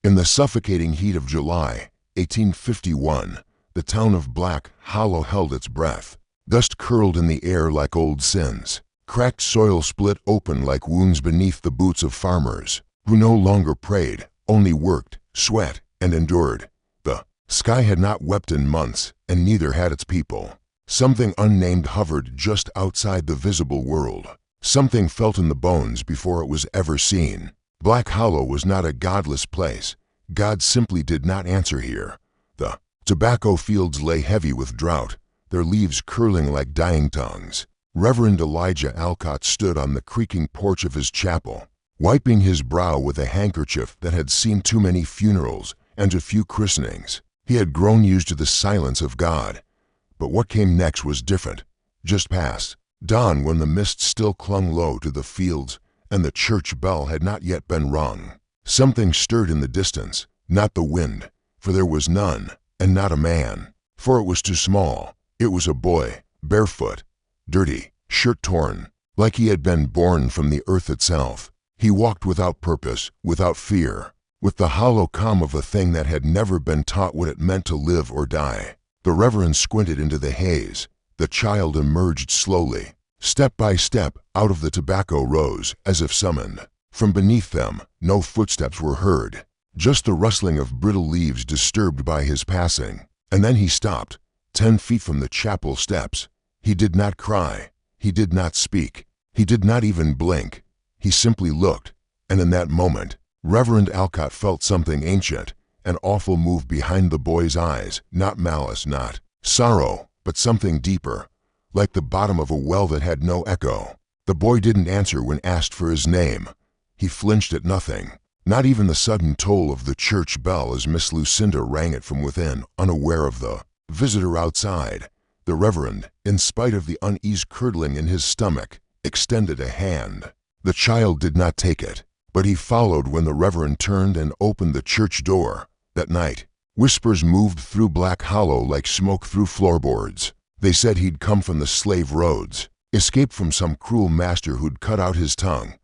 In the suffocating heat of July, 1851, the town of Black Hollow held its breath. Dust curled in the air like old sins. Cracked soil split open like wounds beneath the boots of farmers who no longer prayed, only worked, sweat, and endured. The sky had not wept in months, and neither had its people. Something unnamed hovered just outside the visible world. Something felt in the bones before it was ever seen. Black Hollow was not a godless place. God simply did not answer here. The tobacco fields lay heavy with drought, their leaves curling like dying tongues. Reverend Elijah Alcott stood on the creaking porch of his chapel, wiping his brow with a handkerchief that had seen too many funerals and too few christenings. He had grown used to the silence of God. But what came next was different. Just past dawn, when the mist still clung low to the fields and the church bell had not yet been rung, something stirred in the distance, not the wind, for there was none, and not a man, for it was too small. It was a boy, barefoot, dirty, shirt torn, like he had been born from the earth itself. He walked without purpose, without fear, with the hollow calm of a thing that had never been taught what it meant to live or die. The Reverend squinted into the haze. The child emerged slowly. Step by step, out of the tobacco rose, as if summoned. From beneath them, no footsteps were heard, just the rustling of brittle leaves disturbed by his passing. And then he stopped, 10 feet from the chapel steps. He did not cry. He did not speak. He did not even blink. He simply looked, and in that moment, Reverend Alcott felt something ancient, an awful move behind the boy's eyes, not malice, not sorrow, but something deeper, like the bottom of a well that had no echo. The boy didn't answer when asked for his name. He flinched at nothing, not even the sudden toll of the church bell as Miss Lucinda rang it from within, unaware of the visitor outside. The Reverend, in spite of the unease curdling in his stomach, extended a hand. The child did not take it, but he followed when the Reverend turned and opened the church door. That night, whispers moved through Black Hollow like smoke through floorboards. They said he'd come from the slave roads, escaped from some cruel master who'd cut out his tongue,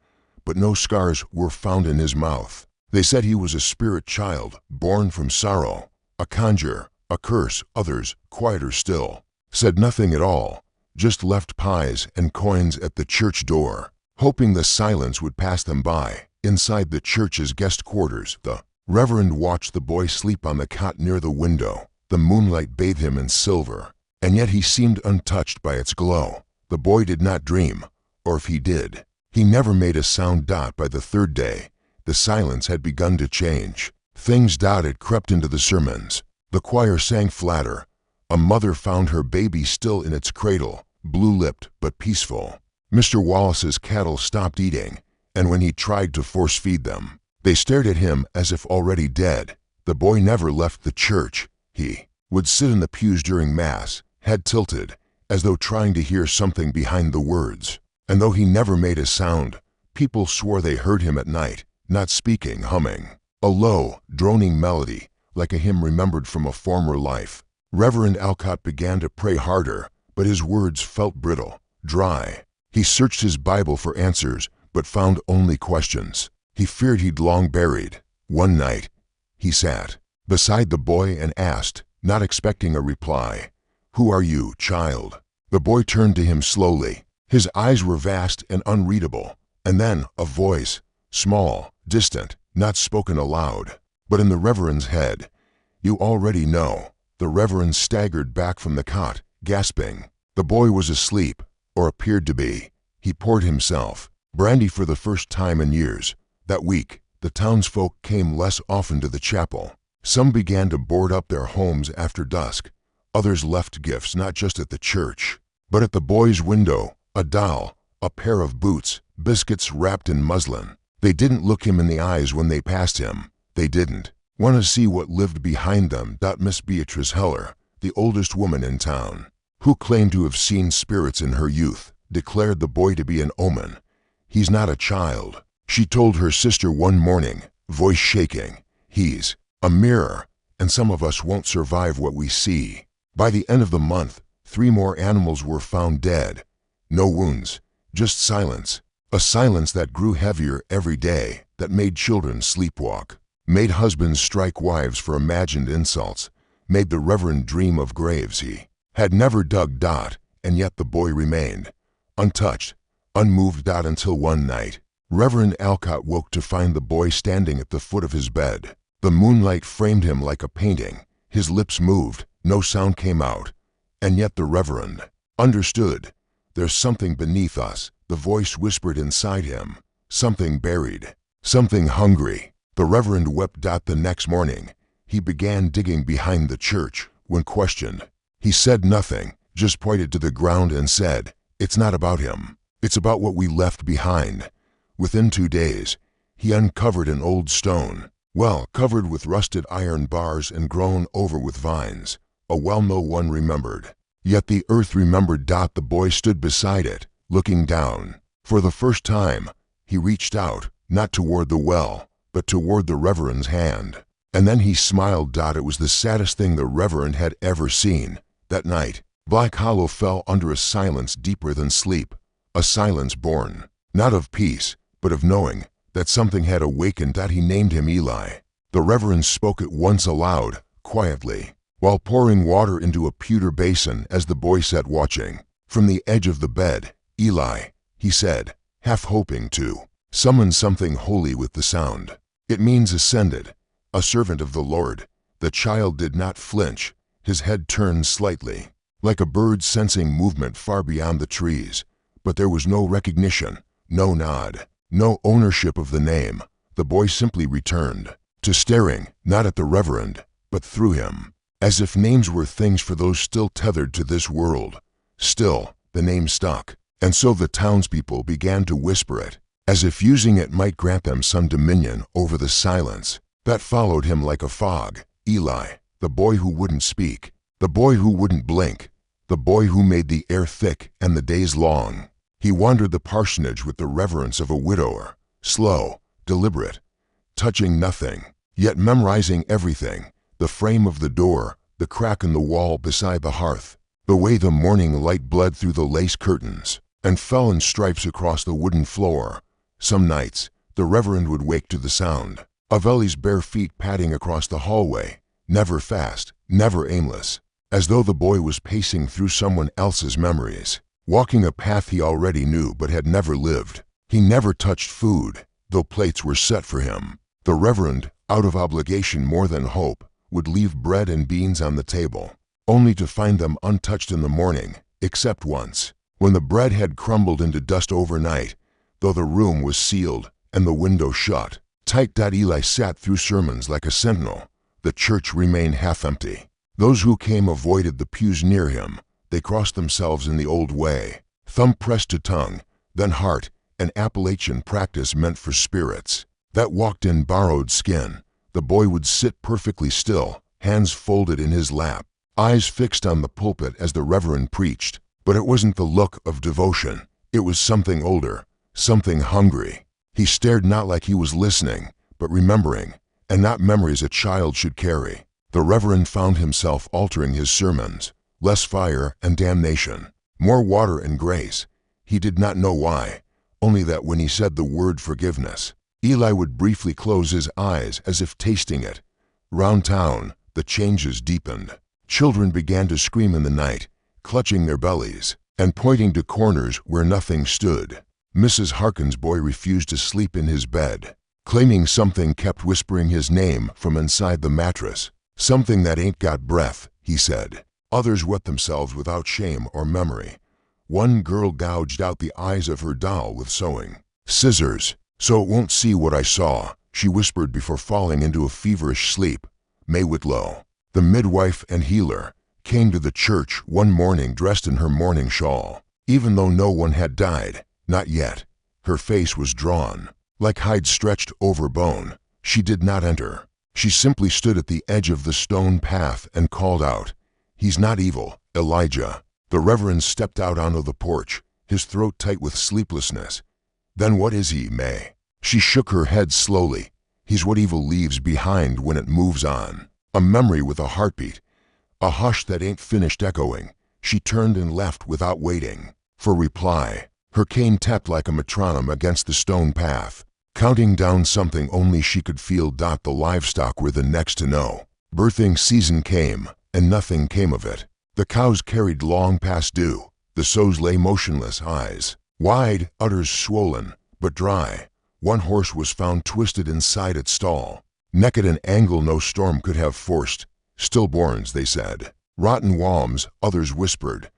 but no scars were found in his mouth. They said he was a spirit child, born from sorrow, a conjure, a curse. Others, quieter still, said nothing at all, just left pies and coins at the church door, hoping the silence would pass them by. Inside the church's guest quarters, the Reverend watched the boy sleep on the cot near the window. The moonlight bathed him in silver, and yet he seemed untouched by its glow. The boy did not dream, or if he did, he never made a sound. By the third day, the silence had begun to change. Things had crept into the sermons. The choir sang flatter. A mother found her baby still in its cradle, blue-lipped but peaceful. Mr. Wallace's cattle stopped eating, and when he tried to force-feed them, they stared at him as if already dead. The boy never left the church. He would sit in the pews during Mass, head tilted, as though trying to hear something behind the words. And though he never made a sound, people swore they heard him at night, not speaking, humming a low, droning melody, like a hymn remembered from a former life. Reverend Alcott began to pray harder, but his words felt brittle, dry. He searched his Bible for answers, but found only questions he feared he'd long buried. One night, he sat beside the boy and asked, not expecting a reply, "Who are you, child?" The boy turned to him slowly. His eyes were vast and unreadable, and then a voice, small, distant, not spoken aloud, but in the Reverend's head. "You already know." The Reverend staggered back from the cot, gasping. The boy was asleep, or appeared to be. He poured himself brandy for the first time in years. That week, the townsfolk came less often to the chapel. Some began to board up their homes after dusk. Others left gifts not just at the church, but at the boy's window, a doll, a pair of boots, biscuits wrapped in muslin. They didn't look him in the eyes when they passed him. They didn't want to see what lived behind them. Miss Beatrice Heller, the oldest woman in town, who claimed to have seen spirits in her youth, declared the boy to be an omen. "He's not a child," she told her sister one morning, voice shaking. "He's a mirror, and some of us won't survive what we see." By the end of the month, 3 more animals were found dead. No wounds, just silence. A silence that grew heavier every day, that made children sleepwalk. made husbands strike wives for imagined insults, made the Reverend dream of graves he had never dug. And yet the boy remained untouched, unmoved. Until one night, Reverend Alcott woke to find the boy standing at the foot of his bed. The moonlight framed him like a painting. His lips moved, no sound came out. And yet the Reverend understood. There's something beneath us, the voice whispered inside him. Something buried, something hungry. The Reverend wept. The next morning, he began digging behind the church. When questioned, he said nothing, just pointed to the ground and said, "It's not about him. It's about what we left behind." Within 2 days, he uncovered an old stone well covered with rusted iron bars and grown over with vines, a well no one remembered. Yet the earth remembered. The boy stood beside it, looking down. For the first time, he reached out, not toward the well, but toward the Reverend's hand. And then he smiled. It was the saddest thing the Reverend had ever seen. That night, Black Hollow fell under a silence deeper than sleep, a silence born, not of peace, but of knowing that something had awakened. He named him Eli. The Reverend spoke at once aloud, quietly, while pouring water into a pewter basin as the boy sat watching. From the edge of the bed, "Eli," he said, half hoping to summon something holy with the sound. "It means ascended, a servant of the Lord." The child did not flinch. His head turned slightly, like a bird sensing movement far beyond the trees. But there was no recognition, no nod, no ownership of the name. The boy simply returned to staring, not at the Reverend, but through him, as if names were things for those still tethered to this world. Still, the name stuck, and so the townspeople began to whisper it, as if using it might grant them some dominion over the silence that followed him like a fog. Eli, the boy who wouldn't speak, the boy who wouldn't blink, the boy who made the air thick and the days long. He wandered the parsonage with the reverence of a widower, slow, deliberate, touching nothing, yet memorizing everything: the frame of the door, the crack in the wall beside the hearth, the way the morning light bled through the lace curtains and fell in stripes across the wooden floor. Some nights, the Reverend would wake to the sound of Ellie's bare feet padding across the hallway, never fast, never aimless, as though the boy was pacing through someone else's memories, walking a path he already knew but had never lived. He never touched food, though plates were set for him. The Reverend, out of obligation more than hope, would leave bread and beans on the table, only to find them untouched in the morning, except once, when the bread had crumbled into dust overnight, though the room was sealed and the window shut tight. Eli sat through sermons like a sentinel. The church remained half empty. Those who came avoided the pews near him. They crossed themselves in the old way, thumb pressed to tongue, then heart, an Appalachian practice meant for spirits that walked in borrowed skin. The boy would sit perfectly still, hands folded in his lap, eyes fixed on the pulpit as the Reverend preached. But it wasn't the look of devotion. It was something older, something hungry. He stared not like he was listening, but remembering, and not memories a child should carry. The Reverend found himself altering his sermons: less fire and damnation, more water and grace. He did not know why, only that when he said the word forgiveness, Eli would briefly close his eyes as if tasting it. Round town, the changes deepened. Children began to scream in the night, clutching their bellies and pointing to corners where nothing stood. Mrs. Harkin's boy refused to sleep in his bed, claiming something kept whispering his name from inside the mattress. "Something that ain't got breath," he said. Others wet themselves without shame or memory. One girl gouged out the eyes of her doll with sewing scissors, "so it won't see what I saw," she whispered before falling into a feverish sleep. May Whitlow, the midwife and healer, came to the church one morning dressed in her mourning shawl. Even though no one had died, not yet, her face was drawn, like hide stretched over bone. She did not enter. She simply stood at the edge of the stone path and called out, "He's not evil, Elijah." The Reverend stepped out onto the porch, his throat tight with sleeplessness. "Then what is he, May?" She shook her head slowly. "He's what evil leaves behind when it moves on. A memory with a heartbeat. A hush that ain't finished echoing." She turned and left without waiting for reply. Her cane tapped like a metronome against the stone path. counting down something only she could feel. The livestock were the next to know. Birthing season came, and nothing came of it. The cows carried long past due. The sows lay motionless, eyes wide, udders swollen, but dry. One horse was found twisted inside its stall, neck at an angle no storm could have forced. Stillborns, they said. Rotten walms, others whispered.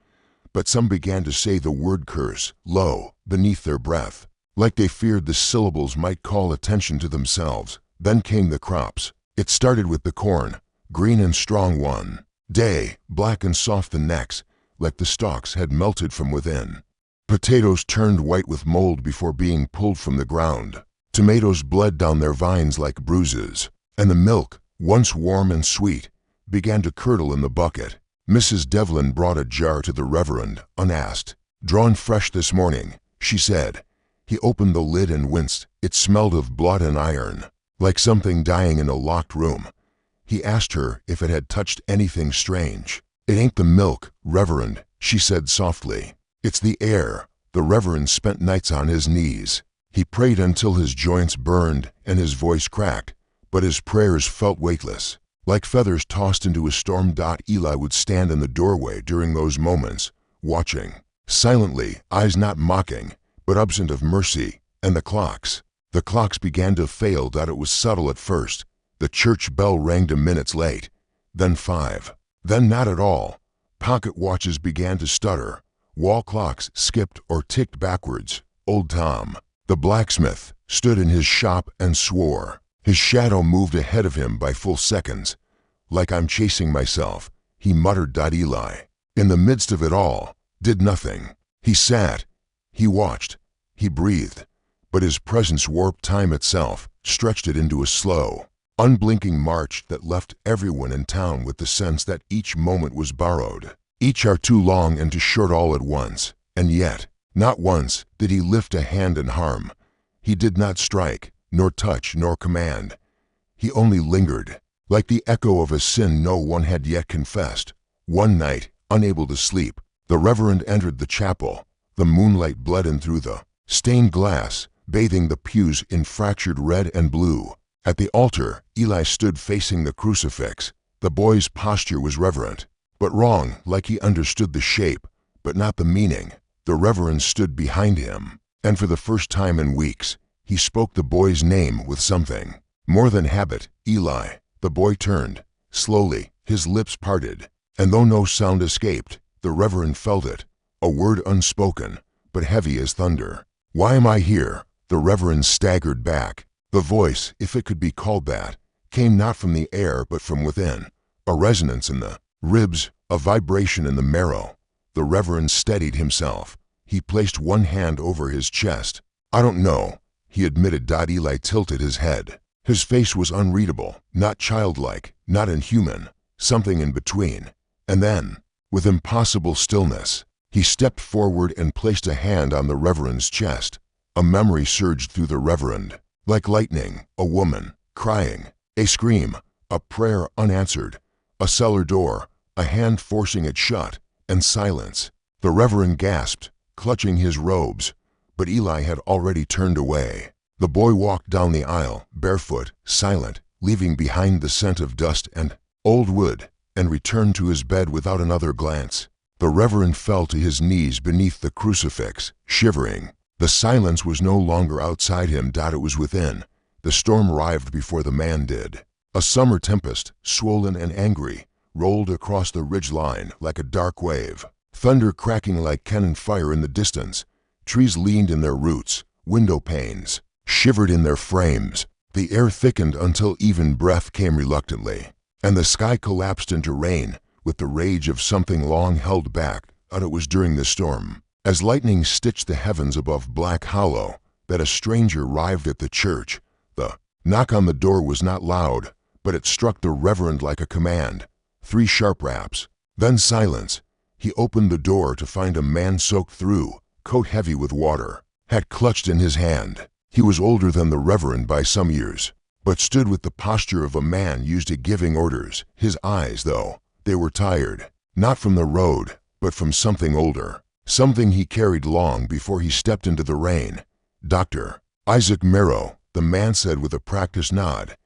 But some began to say the word curse, low, beneath their breath, like they feared the syllables might call attention to themselves. Then came the crops. It started with the corn, green and strong one day, black and soft the necks, like the stalks had melted from within. Potatoes turned white with mold before being pulled from the ground. Tomatoes bled down their vines like bruises, and the milk, once warm and sweet, began to curdle in the bucket. Mrs. Devlin brought a jar to the Reverend, unasked. Drawn fresh this morning, she said. He opened the lid and winced. It smelled of blood and iron, like something dying in a locked room. He asked her if it had touched anything strange. It ain't the milk, Reverend, she said softly. It's the air. The Reverend spent nights on his knees. He prayed until his joints burned and his voice cracked, but his prayers felt weightless, like feathers tossed into a storm. Eli would stand in the doorway during those moments, watching, silently, eyes not mocking, but absent of mercy. And the clocks began to fail. It was subtle at first. The church bell rang 2 minutes late, then 5, then not at all. Pocket watches began to stutter. Wall clocks skipped or ticked backwards. Old Tom, the blacksmith, stood in his shop and swore. His shadow moved ahead of him by full seconds. Like I'm chasing myself, he muttered. Eli, in the midst of it all, did nothing. He sat, he watched, he breathed, but his presence warped time itself, stretched it into a slow, unblinking march that left everyone in town with the sense that each moment was borrowed. Each are too long and too short all at once, and yet, not once did he lift a hand in harm. He did not strike, nor touch, nor command. He only lingered, like the echo of a sin no one had yet confessed. One night, unable to sleep, the Reverend entered the chapel. The moonlight bled in through the stained glass, bathing the pews in fractured red and blue. At the altar, Eli stood facing the crucifix. The boy's posture was reverent, but wrong, like he understood the shape, but not the meaning. The Reverend stood behind him, and for the first time in weeks, he spoke the boy's name with something more than habit. Eli. The boy turned. Slowly, his lips parted, and though no sound escaped, the Reverend felt it, a word unspoken, but heavy as thunder. Why am I here? The Reverend staggered back. The voice, if it could be called that, came not from the air but from within, a resonance in the ribs, a vibration in the marrow. The Reverend steadied himself. He placed one hand over his chest. I don't know, he admitted. Eli tilted his head. His face was unreadable, not childlike, not inhuman, something in between. And then, with impossible stillness, he stepped forward and placed a hand on the Reverend's chest. A memory surged through the Reverend, like lightning, a woman, crying, a scream, a prayer unanswered, a cellar door, a hand forcing it shut, and silence. The Reverend gasped, clutching his robes, but Eli had already turned away. The boy walked down the aisle, barefoot, silent, leaving behind the scent of dust and old wood, and returned to his bed without another glance. The Reverend fell to his knees beneath the crucifix, shivering. The silence was no longer outside him. It was within. The storm arrived before the man did. A summer tempest, swollen and angry, rolled across the ridge line like a dark wave. Thunder cracking like cannon fire in the distance. Trees leaned in their roots. Window panes shivered in their frames. The air thickened until even breath came reluctantly, and the sky collapsed into rain with the rage of something long held back. It was during the storm, as lightning stitched the heavens above Black Hollow, that a stranger arrived at the church. The knock on the door was not loud, but it struck the Reverend like a command. 3 sharp raps, then silence. He opened the door to find a man soaked through, coat heavy with water, hat clutched in his hand. He was older than the Reverend by some years, but stood with the posture of a man used to giving orders. His eyes, though, they were tired, not from the road, but from something older, something he carried long before he stepped into the rain. Dr. Isaac Merrow, the man said with a practiced nod.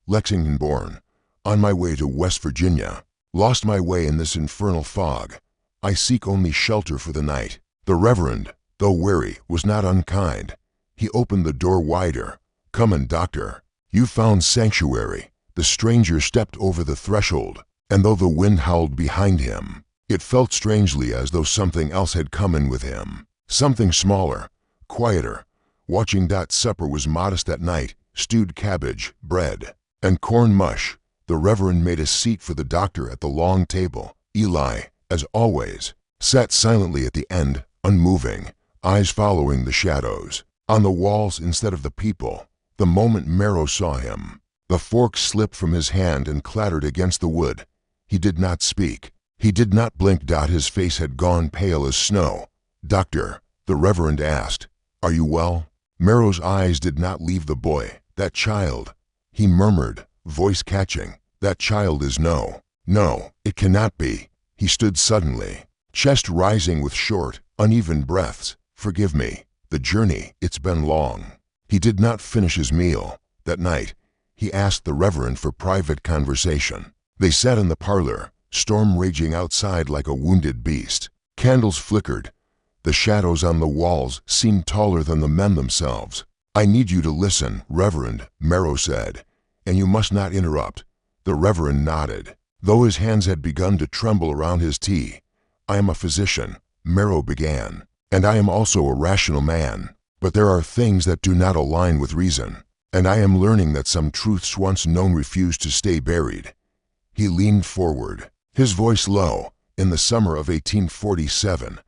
Lexington born. On my way to West Virginia. Lost my way in this infernal fog. I seek only shelter for the night. The Reverend, though wary, was not unkind. He opened the door wider. Come in, doctor. You found sanctuary. The stranger stepped over the threshold, and though the wind howled behind him, it felt strangely as though something else had come in with him. Something smaller, quieter. Watching that supper was modest that night, stewed cabbage, bread, and corn mush. The Reverend made a seat for the doctor at the long table. Eli, as always, sat silently at the end, unmoving, eyes following the shadows on the walls instead of the people. The moment Marrow saw him, the fork slipped from his hand and clattered against the wood. He did not speak. He did not blink. His face had gone pale as snow. Doctor, the Reverend asked, are you well? Marrow's eyes did not leave the boy. That child, he murmured, voice catching. That child is no, it cannot be. He stood suddenly, chest rising with short, uneven breaths. Forgive me, the journey, it's been long. He did not finish his meal. That night, he asked the Reverend for private conversation. They sat in the parlor, storm raging outside like a wounded beast. Candles flickered. The shadows on the walls seemed taller than the men themselves. I need you to listen, Reverend, Marrow said, and you must not interrupt. The Reverend nodded, though his hands had begun to tremble around his tea. I am a physician, Marrow began, and I am also a rational man. But there are things that do not align with reason, and I am learning that some truths once known refuse to stay buried. He leaned forward, his voice low. In the summer of 1847,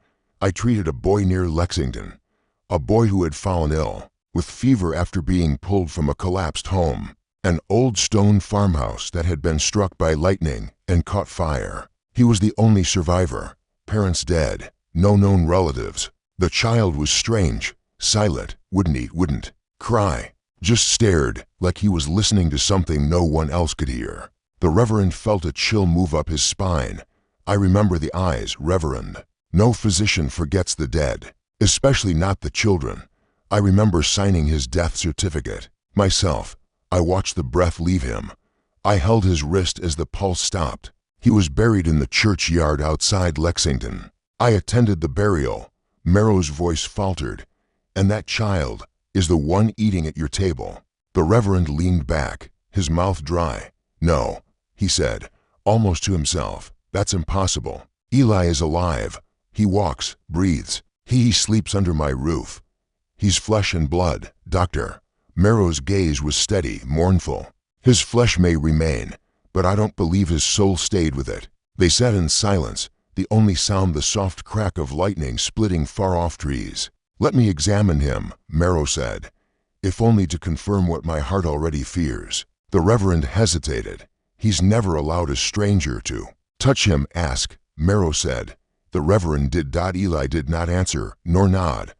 I treated a boy near Lexington, a boy who had fallen ill, with fever after being pulled from a collapsed home, an old stone farmhouse that had been struck by lightning and caught fire. He was the only survivor, parents dead, no known relatives. The child was strange. Silent, wouldn't eat, wouldn't cry, just stared like he was listening to something no one else could hear. The Reverend felt a chill move up his spine. I remember the eyes, Reverend. No physician forgets the dead, especially not the children. I remember signing his death certificate. Myself, I watched the breath leave him. I held his wrist as the pulse stopped. He was buried in the churchyard outside Lexington. I attended the burial. Marrow's voice faltered. And that child is the one eating at your table. The Reverend leaned back, his mouth dry. No, he said, almost to himself. That's impossible. Eli is alive. He walks, breathes. He sleeps under my roof. He's flesh and blood, doctor. Marrow's gaze was steady, mournful. His flesh may remain, but I don't believe his soul stayed with it. They sat in silence, the only sound the soft crack of lightning splitting far-off trees. Let me examine him, Marrow said, if only to confirm what my heart already fears. The Reverend hesitated. He's never allowed a stranger to touch him, Marrow said. The Reverend did. Eli did not answer, nor nod.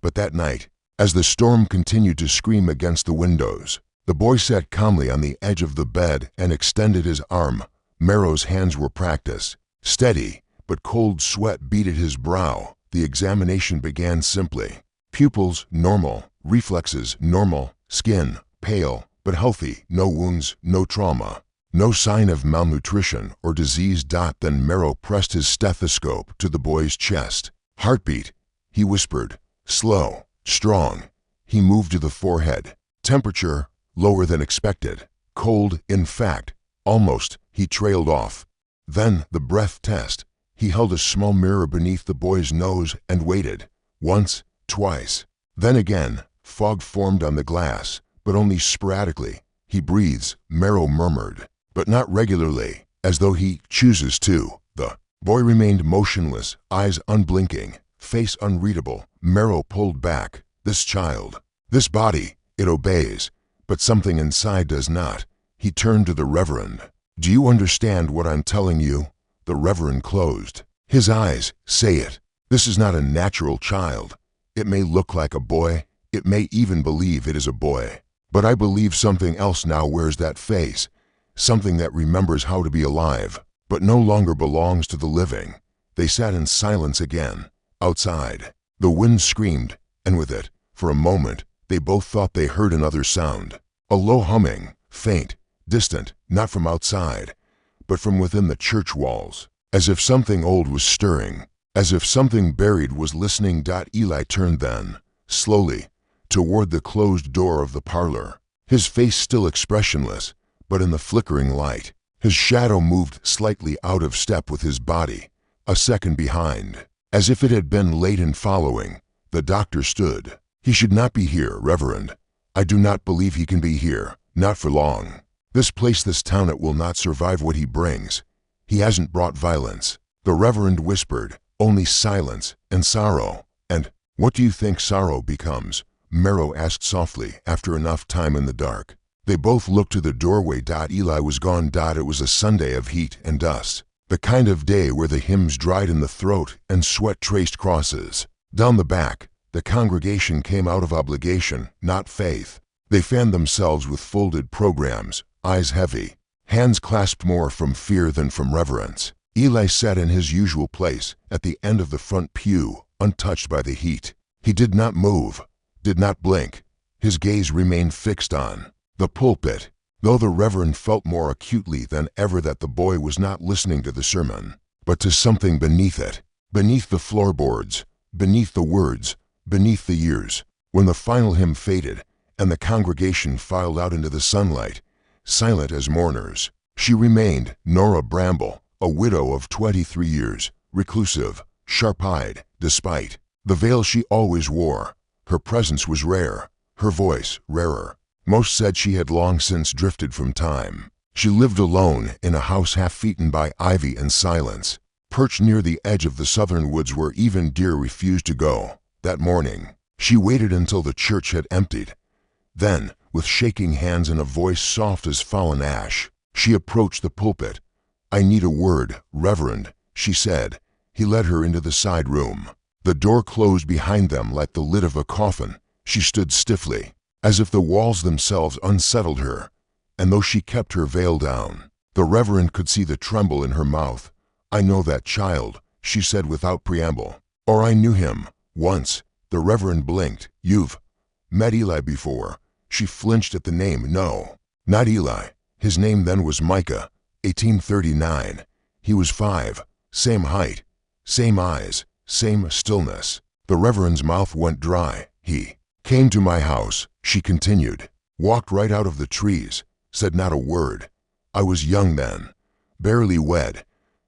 But that night, as the storm continued to scream against the windows, the boy sat calmly on the edge of the bed and extended his arm. Marrow's hands were practiced, steady, but cold sweat beaded his brow. The examination began simply. Pupils, normal. Reflexes, normal. Skin, pale, but healthy. No wounds, no trauma. No sign of malnutrition or disease. Then Marrow pressed his stethoscope to the boy's chest. Heartbeat, he whispered. Slow, strong. He moved to the forehead. Temperature, lower than expected. Cold, in fact. Almost, he trailed off. Then the breath test. He held a small mirror beneath the boy's nose and waited. Once, twice. Then again, fog formed on the glass, but only sporadically. He breathes, Marrow murmured, but not regularly, as though he chooses to. The boy remained motionless, eyes unblinking, face unreadable. Marrow pulled back. This child, this body, it obeys, but something inside does not. He turned to the Reverend. Do you understand what I'm telling you? The Reverend closed his eyes. Say it. This is not a natural child. It may look like a boy. It may even believe it is a boy. But I believe something else now wears that face. Something that remembers how to be alive, but no longer belongs to the living. They sat in silence again. Outside, the wind screamed, and with it, for a moment, They both thought they heard another sound, a low humming, faint, distant, not from outside, but from within the church walls, as if something old was stirring, as if something buried was listening. Eli turned then, slowly, toward the closed door of the parlor, his face still expressionless, but in the flickering light, his shadow moved slightly out of step with his body, a second behind, as if it had been late in following. The doctor stood. "He should not be here, Reverend. I do not believe he can be here, not for long. This place, this town, it will not survive what he brings. He hasn't brought violence." The Reverend whispered, "Only silence and sorrow." "And what do you think sorrow becomes?" Merrow asked softly, after enough time in the dark. They both looked to the doorway. Eli was gone. It was a Sunday of heat and dust, the kind of day where the hymns dried in the throat and sweat traced crosses. Down the back, the congregation came out of obligation, not faith. They fanned themselves with folded programs, eyes heavy, hands clasped more from fear than from reverence. Eli sat in his usual place, at the end of the front pew, untouched by the heat. He did not move, did not blink. His gaze remained fixed on the pulpit, though the Reverend felt more acutely than ever that the boy was not listening to the sermon, but to something beneath it, beneath the floorboards, beneath the words, beneath the years. When the final hymn faded, and the congregation filed out into the sunlight, silent as mourners, she remained, Nora Bramble, a widow of 23 years, reclusive, sharp-eyed, despite the veil she always wore. Her presence was rare, her voice rarer. Most said she had long since drifted from time. She lived alone in a house half-eaten by ivy and silence, perched near the edge of the southern woods where even deer refused to go. That morning, she waited until the church had emptied. Then, with shaking hands and a voice soft as fallen ash, she approached the pulpit. "I need a word, Reverend," she said. He led her into the side room. The door closed behind them like the lid of a coffin. She stood stiffly, as if the walls themselves unsettled her, and though she kept her veil down, the Reverend could see the tremble in her mouth. "I know that child," she said without preamble. "Or I knew him, once." The Reverend blinked. "You've met Eli before?" She flinched at the name. "No, not Eli. His name then was Micah, 1839. He was 5, same height, same eyes, same stillness." The Reverend's mouth went dry. "He came to my house," she continued, "walked right out of the trees, said not a word. I was young then, barely wed.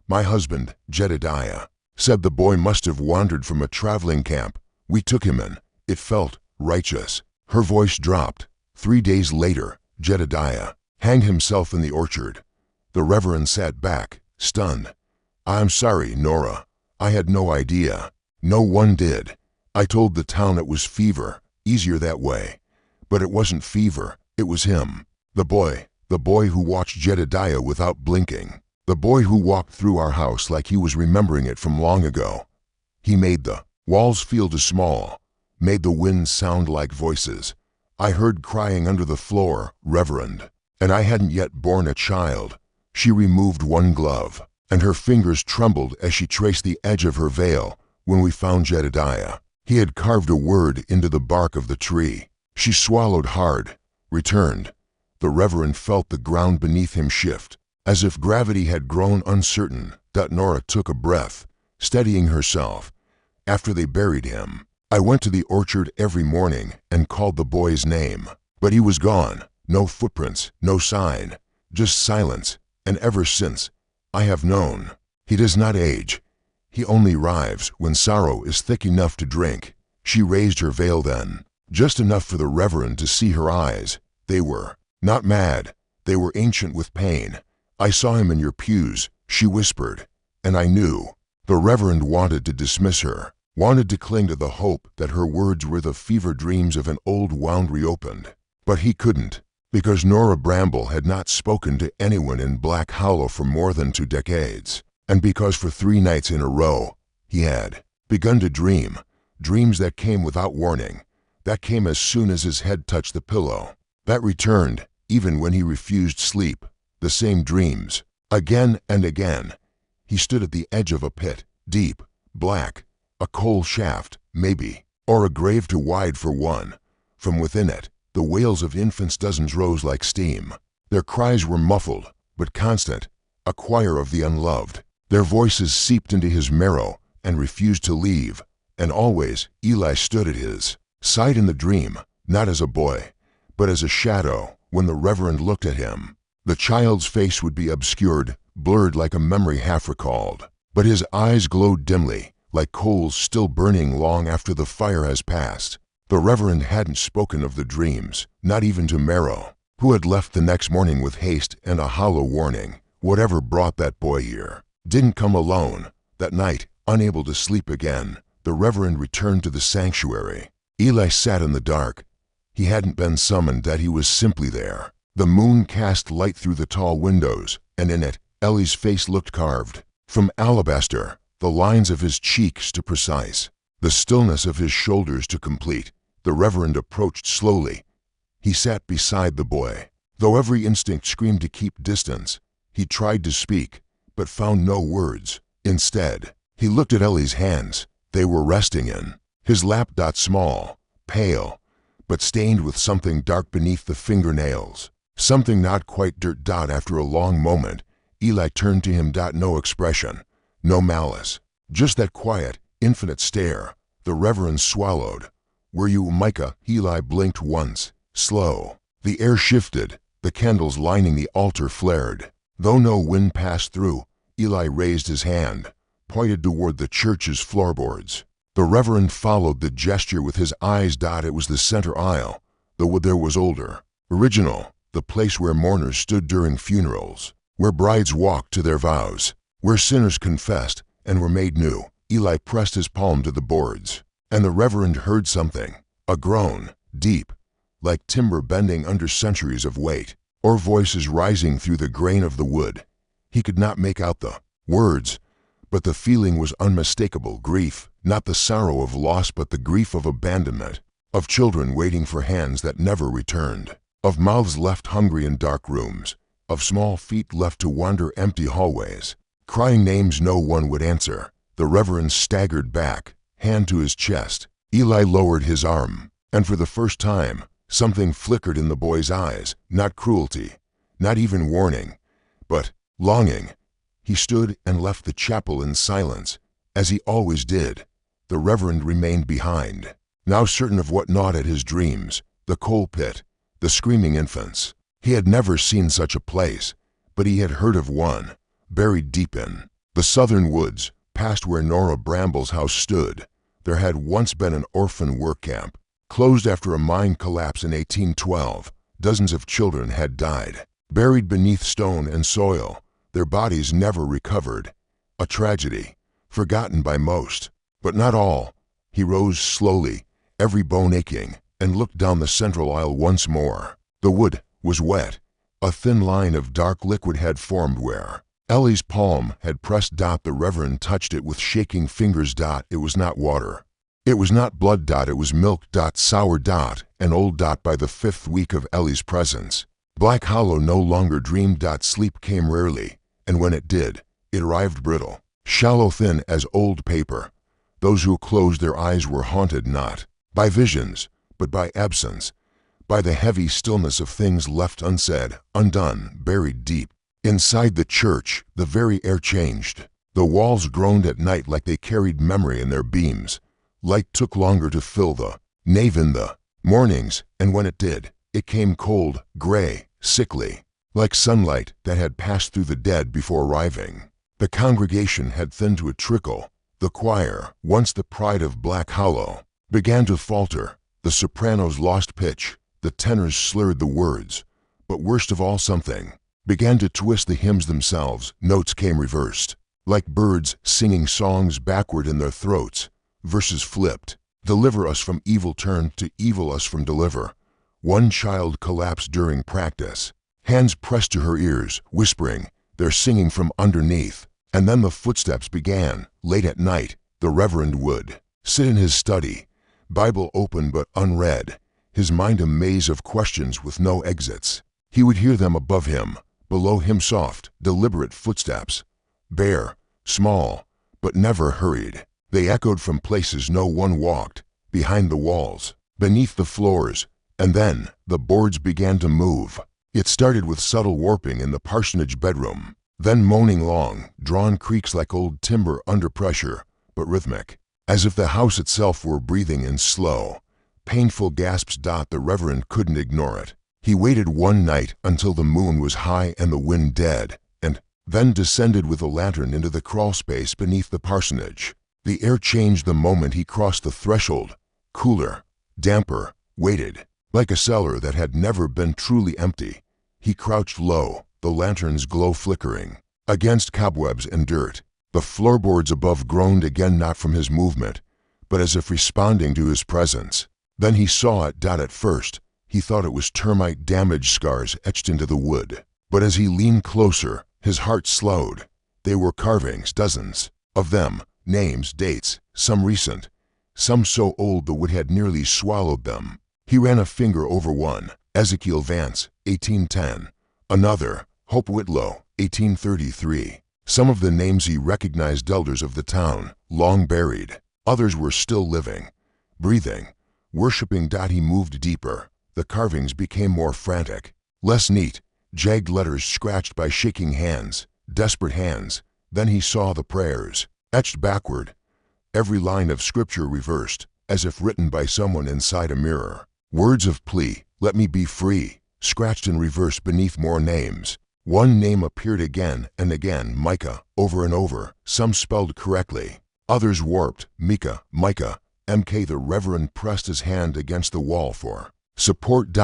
My husband, Jedediah, said the boy must have wandered from a traveling camp. We took him in. It felt righteous." Her voice dropped. 3 days later, Jedediah hanged himself in the orchard. The Reverend sat back, stunned. "I'm sorry, Nora. I had no idea. No one did. I told the town it was fever, easier that way. But it wasn't fever, it was him. The boy who watched Jedediah without blinking. The boy who walked through our house like he was remembering it from long ago. He made the walls feel too small, made the wind sound like voices. I heard crying under the floor, Reverend, and I hadn't yet borne a child." She removed one glove, and her fingers trembled as she traced the edge of her veil. "When we found Jedediah, he had carved a word into the bark of the tree." She swallowed hard, returned. The Reverend felt the ground beneath him shift, as if gravity had grown uncertain. Nora took a breath, steadying herself. "After they buried him, I went to the orchard every morning and called the boy's name. But he was gone, no footprints, no sign, just silence. And ever since, I have known. He does not age. He only rives when sorrow is thick enough to drink." She raised her veil then, just enough for the Reverend to see her eyes. They were not mad, they were ancient with pain. "I saw him in your pews," she whispered, "and I knew." The Reverend wanted to dismiss her, wanted to cling to the hope that her words were the fever dreams of an old wound reopened. But he couldn't, because Nora Bramble had not spoken to anyone in Black Hollow for more than 2 decades, and because for 3 nights in a row he had begun to dream, dreams that came without warning, that came as soon as his head touched the pillow, that returned even when he refused sleep, the same dreams, again and again. He stood at the edge of a pit, deep, black, a coal shaft, maybe, or a grave too wide for one. From within it, the wails of infants' dozens rose like steam. Their cries were muffled, but constant, a choir of the unloved. Their voices seeped into his marrow and refused to leave, and always Eli stood at his side in the dream, not as a boy, but as a shadow. When the Reverend looked at him, the child's face would be obscured, blurred like a memory half recalled, but his eyes glowed dimly, like coals still burning long after the fire has passed. The Reverend hadn't spoken of the dreams, not even to Marrow, who had left the next morning with haste and a hollow warning. Whatever brought that boy here didn't come alone. That night, unable to sleep again, the Reverend returned to the sanctuary. Eli sat in the dark. He hadn't been summoned, that he was simply there. The moon cast light through the tall windows, and in it, Ellie's face looked carved. From alabaster, the lines of his cheeks to precise, the stillness of his shoulders to complete. The Reverend approached slowly. He sat beside the boy. Though every instinct screamed to keep distance, he tried to speak, but found no words. Instead, he looked at Ellie's hands. They were resting in his lap. Small, pale, but stained with something dark beneath the fingernails. Something not quite dirt. After a long moment, Eli turned to him. No expression, no malice, just that quiet, infinite stare. The Reverend swallowed. "Were you Micah?" Eli blinked once. Slow. The air shifted. The candles lining the altar flared. Though no wind passed through, Eli raised his hand, pointed toward the church's floorboards. The Reverend followed the gesture with his eyes. It was the center aisle. The wood there was older, original, the place where mourners stood during funerals, where brides walked to their vows, where sinners confessed and were made new. Eli pressed his palm to the boards, and the Reverend heard something, a groan, deep, like timber bending under centuries of weight, or voices rising through the grain of the wood. He could not make out the words, but the feeling was unmistakable. Grief, not the sorrow of loss, but the grief of abandonment, of children waiting for hands that never returned, of mouths left hungry in dark rooms, of small feet left to wander empty hallways, crying names no one would answer. The Reverend staggered back, hand to his chest. Eli lowered his arm, and for the first time, something flickered in the boy's eyes. Not cruelty, not even warning, but longing. He stood and left the chapel in silence, as he always did. The Reverend remained behind, now certain of what gnawed at his dreams, the coal pit, the screaming infants. He had never seen such a place, but he had heard of one, buried deep in the southern woods, past where Nora Bramble's house stood. There had once been an orphan work camp, closed after a mine collapse in 1812. Dozens of children had died, buried beneath stone and soil, their bodies never recovered. A tragedy, forgotten by most, but not all. He rose slowly, every bone aching, and looked down the central aisle once more. The wood was wet. A thin line of dark liquid had formed where Ellie's palm had pressed. The Reverend touched it with shaking fingers. It was not water. It was not blood. It was milk. Sour. And old. By the 5th week of Ellie's presence, Black Hollow no longer dreamed. Sleep came rarely, and when it did, it arrived brittle, shallow, thin as old paper. Those who closed their eyes were haunted not by visions, but by absence, by the heavy stillness of things left unsaid, undone, buried deep. Inside the church, the very air changed. The walls groaned at night like they carried memory in their beams. Light took longer to fill the nave in the mornings, and when it did, it came cold, gray, sickly, like sunlight that had passed through the dead before arriving. The congregation had thinned to a trickle. The choir, once the pride of Black Hollow, began to falter. The sopranos lost pitch, the tenors slurred the words, but worst of all, something began to twist the hymns themselves. Notes came reversed, like birds singing songs backward in their throats. Verses flipped. Deliver us from evil turned to evil us from deliver. One child collapsed during practice. Hands pressed to her ears, whispering, their singing from underneath. And then the footsteps began. Late at night, the Reverend would sit in his study, Bible open but unread, his mind a maze of questions with no exits. He would hear them above him, below him, soft, deliberate footsteps, bare, small, but never hurried. They echoed from places no one walked, behind the walls, beneath the floors, And then, the boards began to move. It started with subtle warping in the parsonage bedroom, then moaning long, drawn creaks like old timber under pressure, but rhythmic, as if the house itself were breathing in slow, painful gasps. The Reverend couldn't ignore it. He waited one night until the moon was high and the wind dead, and then descended with a lantern into the crawlspace beneath the parsonage. The air changed the moment he crossed the threshold, cooler, damper, weighted, like a cellar that had never been truly empty. He crouched low, the lantern's glow flickering against cobwebs and dirt. The floorboards above groaned again, not from his movement, but as if responding to his presence. Then he saw it. At first, he thought it was termite damage scars etched into the wood. But as he leaned closer, his heart slowed. They were carvings, dozens of them, names, dates, some recent, some so old the wood had nearly swallowed them. He ran a finger over one: Ezekiel Vance, 1810. Another, Hope Whitlow, 1833. Some of the names he recognized, elders of the town, long buried. Others were still living, breathing, worshiping. He moved deeper. The carvings became more frantic, less neat, jagged letters scratched by shaking hands, desperate hands. Then he saw the prayers, etched backward, every line of scripture reversed, as if written by someone inside a mirror. Words of plea, "Let me be free," scratched in reverse beneath more names. One name appeared again and again, Micah, over and over, some spelled correctly, others warped, Micah, Micah, MK. The Reverend pressed his hand against the wall for support.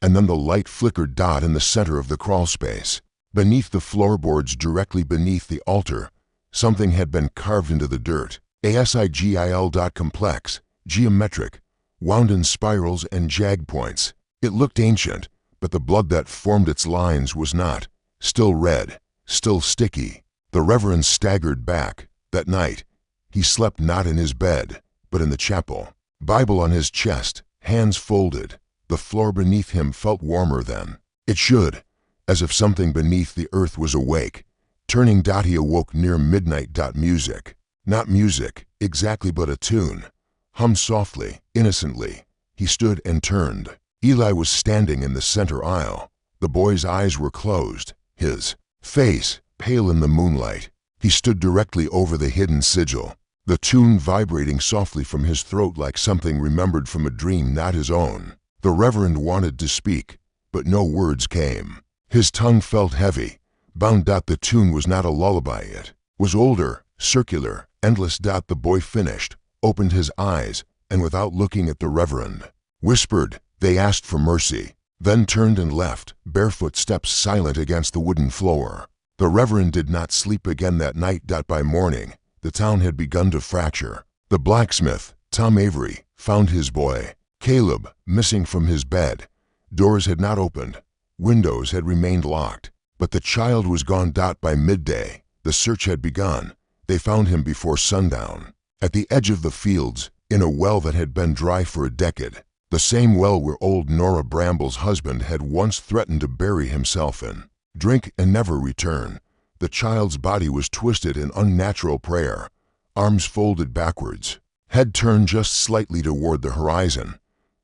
And then the light flickered. In the center of the crawlspace, beneath the floorboards, directly beneath the altar, something had been carved into the dirt. ASIGIL. Complex, geometric, wound in spirals and jag points. It looked ancient, but the blood that formed its lines was not. Still red, still sticky. The Reverend staggered back. That night, he slept not in his bed, but in the chapel, Bible on his chest, hands folded. The floor beneath him felt warmer than it should, as if something beneath the earth was awake, turning. He awoke near midnight. Music. Not music, exactly, but a tune. Hummed softly, innocently. He stood and turned. Eli was standing in the center aisle. The boy's eyes were closed, his face pale in the moonlight. He stood directly over the hidden sigil, the tune vibrating softly from his throat like something remembered from a dream not his own. The Reverend wanted to speak, but no words came. His tongue felt heavy, bound. The tune was not a lullaby, it was older, circular, endless. The boy finished, opened his eyes, and without looking at the Reverend, whispered, "They asked for mercy," then turned and left, barefoot steps silent against the wooden floor. The Reverend did not sleep again that night. By morning, the town had begun to fracture. The blacksmith, Tom Avery, found his boy, Caleb, missing from his bed. Doors had not opened. Windows had remained locked. But the child was gone. By midday, the search had begun. They found him before sundown, at the edge of the fields, in a well that had been dry for a decade. The same well where old Nora Bramble's husband had once threatened to bury himself in, drink and never return. The child's body was twisted in unnatural prayer, arms folded backwards, head turned just slightly toward the horizon.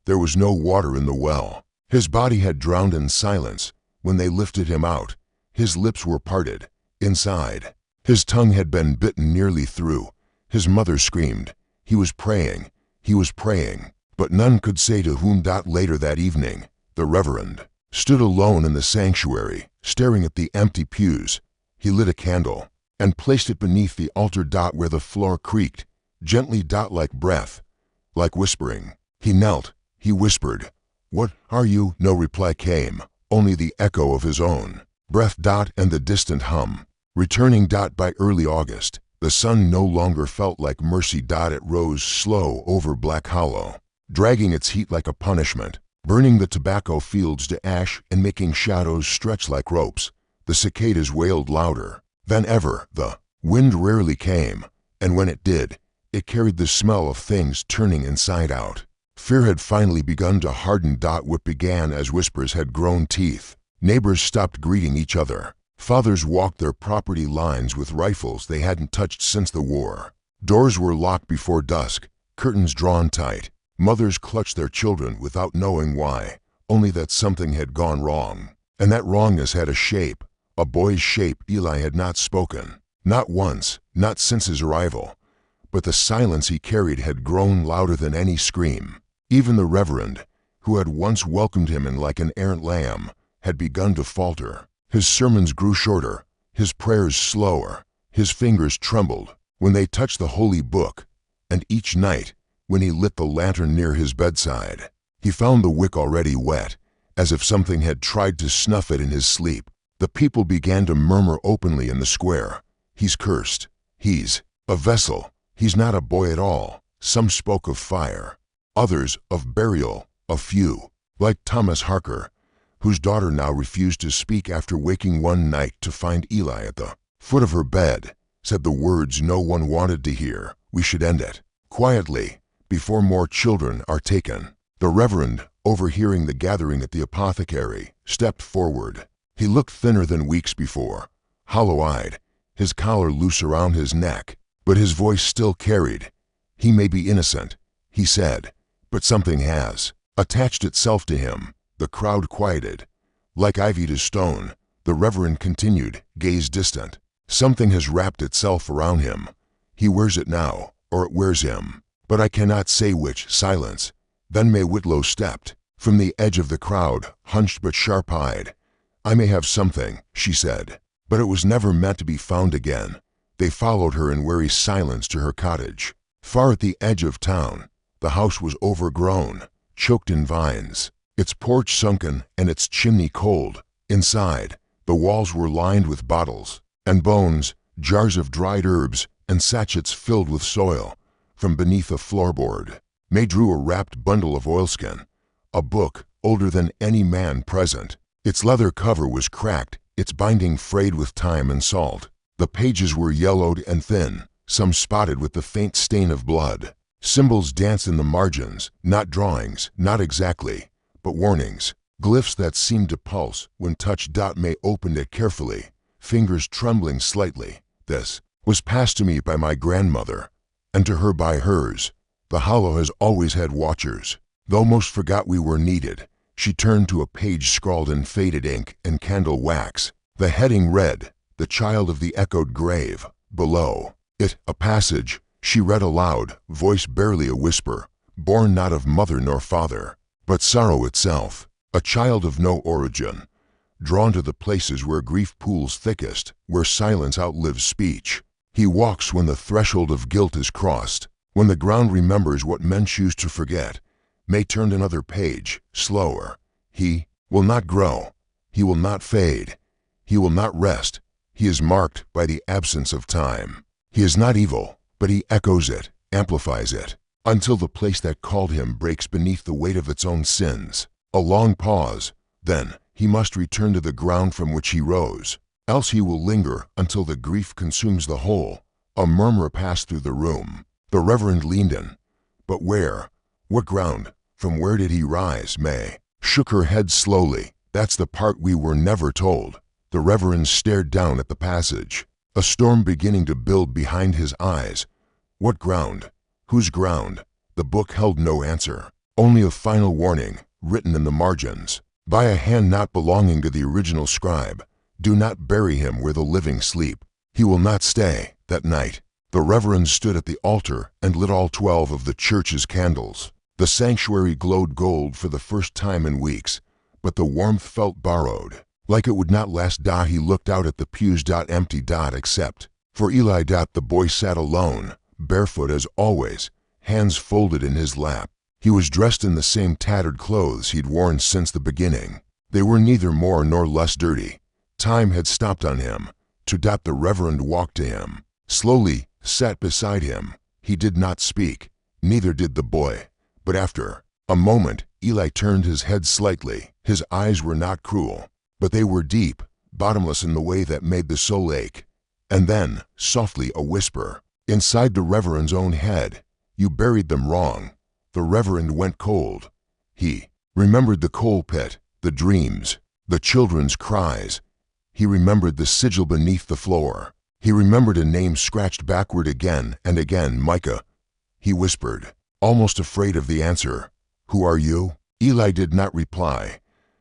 There was no water in the well. His body had drowned in silence. When they lifted him out, his lips were parted. Inside, his tongue had been bitten nearly through. His mother screamed. He was praying, but none could say to whom. Later that evening, the Reverend stood alone in the sanctuary, staring at the empty pews. He lit a candle and placed it beneath the altar. Where the floor creaked, gently. Like breath, like whispering. He knelt. He whispered, "What are you?" No reply came, only the echo of his own breath. And the distant hum, returning. By early August, the sun no longer felt like mercy. It rose slow over Black Hollow, dragging its heat like a punishment, burning the tobacco fields to ash and making shadows stretch like ropes. The cicadas wailed louder than ever. The wind rarely came, and when it did, it carried the smell of things turning inside out. Fear had finally begun to harden. What began as whispers had grown teeth. Neighbors stopped greeting each other. Fathers walked their property lines with rifles they hadn't touched since the war. Doors were locked before dusk, curtains drawn tight. Mothers clutched their children without knowing why, only that something had gone wrong. And that wrongness had a shape, a boy's shape. Eli had not spoken, not once, not since his arrival. But the silence he carried had grown louder than any scream. Even the Reverend, who had once welcomed him in like an errant lamb, had begun to falter. His sermons grew shorter, his prayers slower, his fingers trembled when they touched the holy book, and each night, when he lit the lantern near his bedside, he found the wick already wet, as if something had tried to snuff it in his sleep. The people began to murmur openly in the square, "He's cursed. He's a vessel. He's not a boy at all." Some spoke of fire, others of burial. A few, like Thomas Harker, whose daughter now refused to speak after waking one night to find Eli at the foot of her bed, said the words no one wanted to hear, "We should end it quietly, before more children are taken." The Reverend, overhearing the gathering at the apothecary, stepped forward. He looked thinner than weeks before, hollow-eyed, his collar loose around his neck, but his voice still carried. "He may be innocent," he said, "but something has attached itself to him." The crowd quieted. Like ivy to stone, the Reverend continued, gaze distant. "Something has wrapped itself around him. He wears it now, or it wears him, but I cannot say which." Silence. Then May Whitlow stepped from the edge of the crowd, hunched but sharp-eyed. "I may have something," she said, "but it was never meant to be found again." They followed her in wary silence to her cottage. Far at the edge of town, the house was overgrown, choked in vines, its porch sunken and its chimney cold. Inside, the walls were lined with bottles and bones, jars of dried herbs, and sachets filled with soil. From beneath a floorboard, May drew a wrapped bundle of oilskin, a book older than any man present. Its leather cover was cracked, its binding frayed with time and salt. The pages were yellowed and thin, some spotted with the faint stain of blood. Symbols danced in the margins, not drawings, not exactly, but warnings, glyphs that seemed to pulse when touched. May opened it carefully, fingers trembling slightly. "This was passed to me by my grandmother, and to her by hers. The Hollow has always had watchers, though most forgot we were needed." She turned to a page scrawled in faded ink and candle wax. The heading read, "The Child of the Echoed Grave." Below it, a passage she read aloud, voice barely a whisper, "Born not of mother nor father, but sorrow itself, a child of no origin, drawn to the places where grief pools thickest, where silence outlives speech. He walks when the threshold of guilt is crossed, when the ground remembers what men choose to forget." May turned another page, slower. "He will not grow. He will not fade. He will not rest. He is marked by the absence of time. He is not evil, but he echoes it, amplifies it, until the place that called him breaks beneath the weight of its own sins." A long pause. "Then he must return to the ground from which he rose, else he will linger until the grief consumes the whole." A murmur passed through the room. The Reverend leaned in. "But where? What ground? From where did he rise?" May shook her head slowly. "That's the part we were never told." The Reverend stared down at the passage, a storm beginning to build behind his eyes. "What ground? Whose ground?" The book held no answer, only a final warning, written in the margins, by a hand not belonging to the original scribe. "Do not bury him where the living sleep. He will not stay." That night, the Reverend stood at the altar and lit all 12 of the church's candles. The sanctuary glowed gold for the first time in weeks, but the warmth felt borrowed, like it would not last. He looked out at the pews. Empty. Except for Eli. The boy sat alone, barefoot as always, hands folded in his lap. He was dressed in the same tattered clothes he'd worn since the beginning. They were neither more nor less dirty. Time had stopped on him. The Reverend walked to him, slowly, sat beside him. He did not speak, neither did the boy. But after a moment, Eli turned his head slightly. His eyes were not cruel, but they were deep, bottomless in the way that made the soul ache. And then, softly, a whisper, inside the Reverend's own head, "You buried them wrong." The Reverend went cold. He remembered the coal pit, the dreams, the children's cries. He remembered the sigil beneath the floor. He remembered a name scratched backward again and again. "Micah," he whispered. almost afraid of the answer. "Who are you?" Eli did not reply,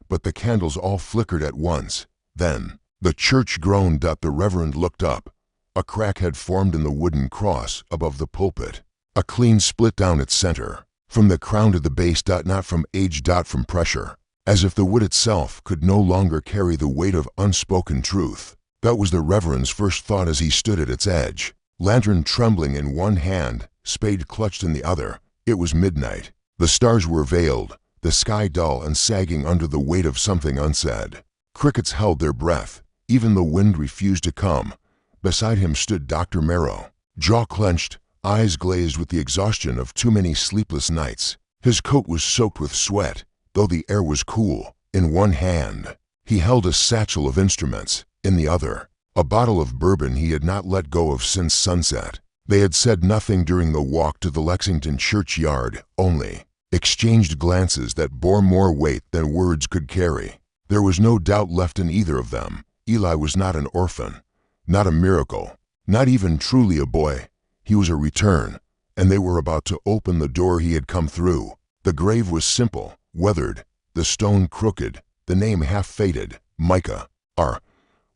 but the candles all flickered at once. Then the church groaned. The Reverend looked up. A crack had formed in the wooden cross above the pulpit, a clean split down its center, from the crown to the base. Not from age. From pressure, as if the wood itself could no longer carry the weight of unspoken truth. That was the Reverend's first thought as he stood at its edge, lantern trembling in one hand, spade clutched in the other. It was midnight. The stars were veiled, the sky dull and sagging under the weight of something unsaid. Crickets held their breath. Even the wind refused to come. Beside him stood Dr. Merrow, jaw clenched, eyes glazed with the exhaustion of too many sleepless nights. His coat was soaked with sweat, though the air was cool. In one hand, he held a satchel of instruments. In the other, a bottle of bourbon he had not let go of since sunset. They had said nothing during the walk to the Lexington churchyard, only exchanged glances that bore more weight than words could carry. There was no doubt left in either of them. Eli was not an orphan, not a miracle, not even truly a boy. He was a return, and they were about to open the door he had come through. The grave was simple, weathered, the stone crooked, the name half faded, Micah, R.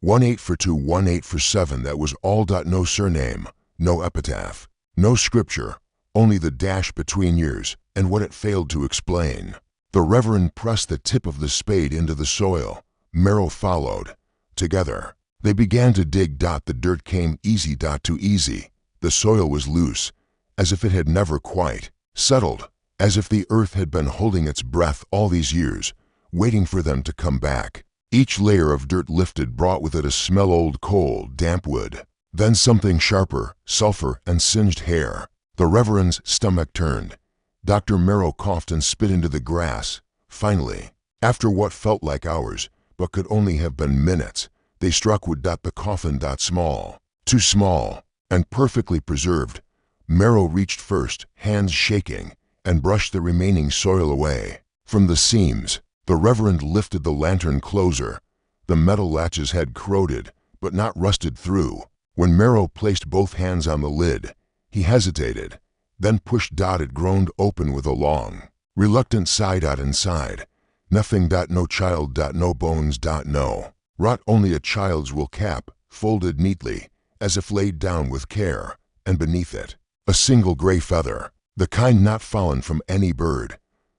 18 for 2, 18 for 7. That was all. No surname, no epitaph, no scripture, only the dash between years and what it failed to explain. The Reverend pressed the tip of the spade into the soil. Merrow followed. Together, they began to dig. The dirt came easy. Too easy. The soil was loose, as if it had never quite settled, as if the earth had been holding its breath all these years, waiting for them to come back. Each layer of dirt lifted brought with it a smell: old coal, damp wood, then something sharper, sulfur and singed hair. The Reverend's stomach turned. Dr. Merrow coughed and spit into the grass. Finally, after what felt like hours, but could only have been minutes, they struck wood. The coffin. Small, too small, and perfectly preserved. Merrow reached first, hands shaking, and brushed the remaining soil away from the seams. The Reverend lifted the lantern closer. The metal latches had corroded, but not rusted through. When Merrow placed both hands on the lid, he hesitated, then pushed. It groaned open with a long, reluctant sigh. Inside, nothing. No child. No bones. No rot. Only a child's wool cap, folded neatly, as if laid down with care, and beneath it, a single gray feather, the kind not fallen from any bird.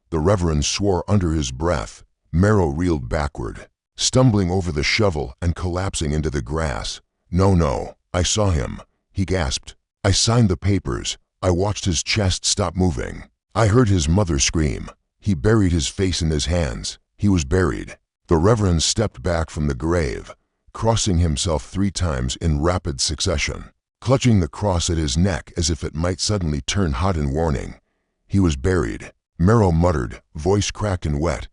The Reverend swore under his breath. Merrow reeled backward, stumbling over the shovel and collapsing into the grass. No, I saw him," he gasped. "I signed the papers. I watched his chest stop moving. I heard his mother scream. He buried his face in his hands. He was buried." The Reverend stepped back from the grave, crossing himself 3 times in rapid succession, clutching the cross at his neck as if it might suddenly turn hot in warning. He was buried. Merrow muttered, voice cracked and wet,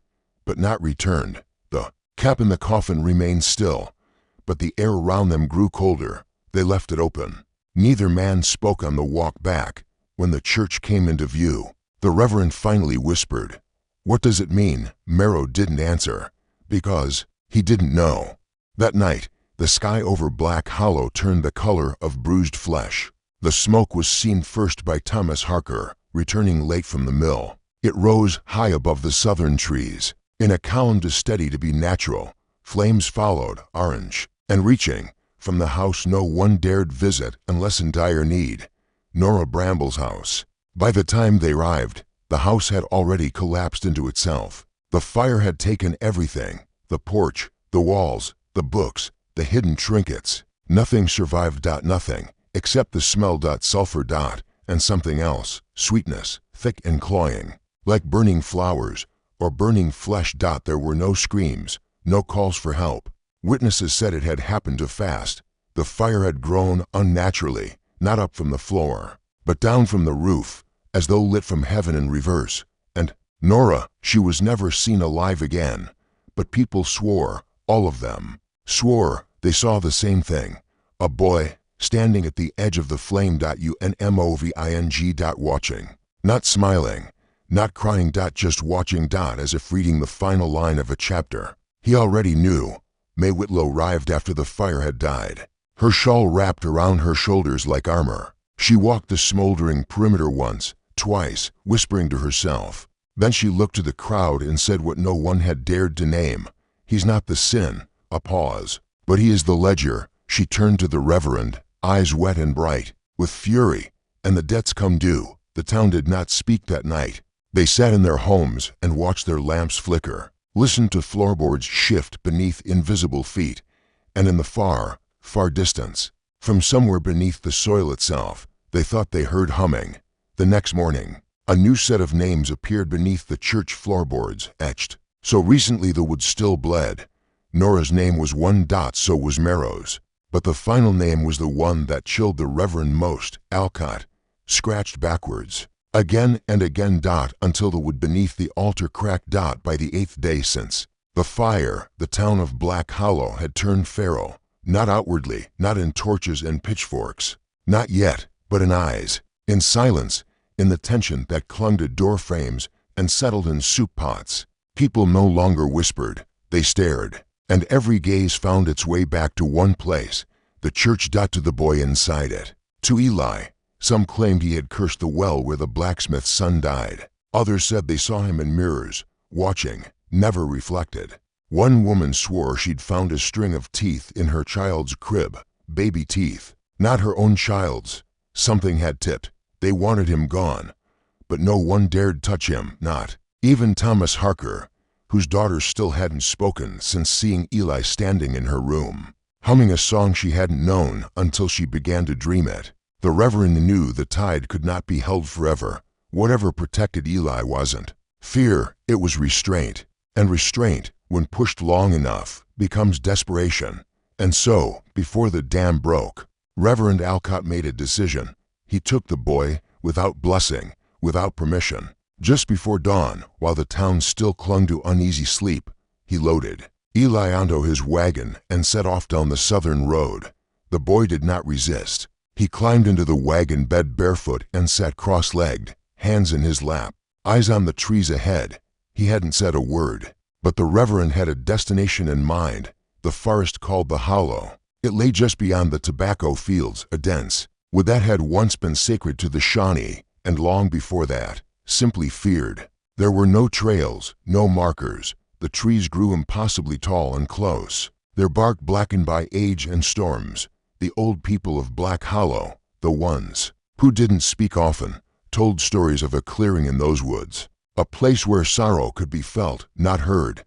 but not returned. The cap in the coffin remained still, but the air around them grew colder. They left it open. Neither man spoke on the walk back. When the church came into view, the Reverend finally whispered, "What does it mean?" Merrow didn't answer, because he didn't know. That night, the sky over Black Hollow turned the color of bruised flesh. The smoke was seen first by Thomas Harker, returning late from the mill. It rose high above the southern trees, in a column too steady to be natural. Flames followed, orange, and reaching, from the house no one dared visit unless in dire need, Nora Bramble's house. By the time they arrived, the house had already collapsed into itself. The fire had taken everything: the porch, the walls, the books, the hidden trinkets. Nothing survived. Nothing, except the smell. Sulfur. And something else, sweetness, thick and cloying, like burning flowers or burning flesh. There were no screams, no calls for help. Witnesses said it had happened too fast. The fire had grown unnaturally, not up from the floor, but down from the roof, as though lit from heaven in reverse. And Nora, she was never seen alive again. But people swore, all of them, swore they saw the same thing. A boy, standing at the edge of the flame. Unmoving. Watching. Not smiling, not crying. Just watching. As if reading the final line of a chapter. He already knew. May Whitlow arrived after the fire had died, her shawl wrapped around her shoulders like armor. She walked the smoldering perimeter once, twice, whispering to herself. Then she looked to the crowd and said what no one had dared to name. "He's not the sin." A pause. "But he is the ledger." She turned to the reverend, eyes wet and bright with fury. "And the debt's come due." The town did not speak that night. They sat in their homes and watched their lamps flicker, listened to floorboards shift beneath invisible feet, and in the far, far distance, from somewhere beneath the soil itself, they thought they heard humming. The next morning, a new set of names appeared beneath the church floorboards, etched. So recently the wood still bled. Nora's name was one dot, so was Merrow's. But the final name was the one that chilled the reverend most, Alcott, scratched backwards. Again and again dot, until the wood beneath the altar cracked dot by the 8th day since. The fire, the town of Black Hollow, had turned feral. Not outwardly, not in torches and pitchforks. Not yet, but in eyes, in silence, in the tension that clung to door frames and settled in soup pots. People no longer whispered, they stared, and every gaze found its way back to one place, the church. To the boy inside it. To Eli. Some claimed he had cursed the well where the blacksmith's son died. Others said they saw him in mirrors, watching, never reflected. One woman swore she'd found a string of teeth in her child's crib, baby teeth, not her own child's. Something had tipped. They wanted him gone, but no one dared touch him, not even Thomas Harker, whose daughter still hadn't spoken since seeing Eli standing in her room, humming a song she hadn't known until she began to dream it. The Reverend knew the tide could not be held forever. Whatever protected Eli wasn't fear, it was restraint. And restraint, when pushed long enough, becomes desperation. And so, before the dam broke, Reverend Alcott made a decision. He took the boy, without blessing, without permission. Just before dawn, while the town still clung to uneasy sleep, he loaded Eli onto his wagon and set off down the southern road. The boy did not resist. He climbed into the wagon bed barefoot and sat cross-legged, hands in his lap, eyes on the trees ahead. He hadn't said a word, but the Reverend had a destination in mind, the forest called the Hollow. It lay just beyond the tobacco fields, a dense wood that had once been sacred to the Shawnee, and long before that, simply feared. There were no trails, no markers. The trees grew impossibly tall and close, their bark blackened by age and storms. The old people of Black Hollow, the ones who didn't speak often, told stories of a clearing in those woods, a place where sorrow could be felt, not heard,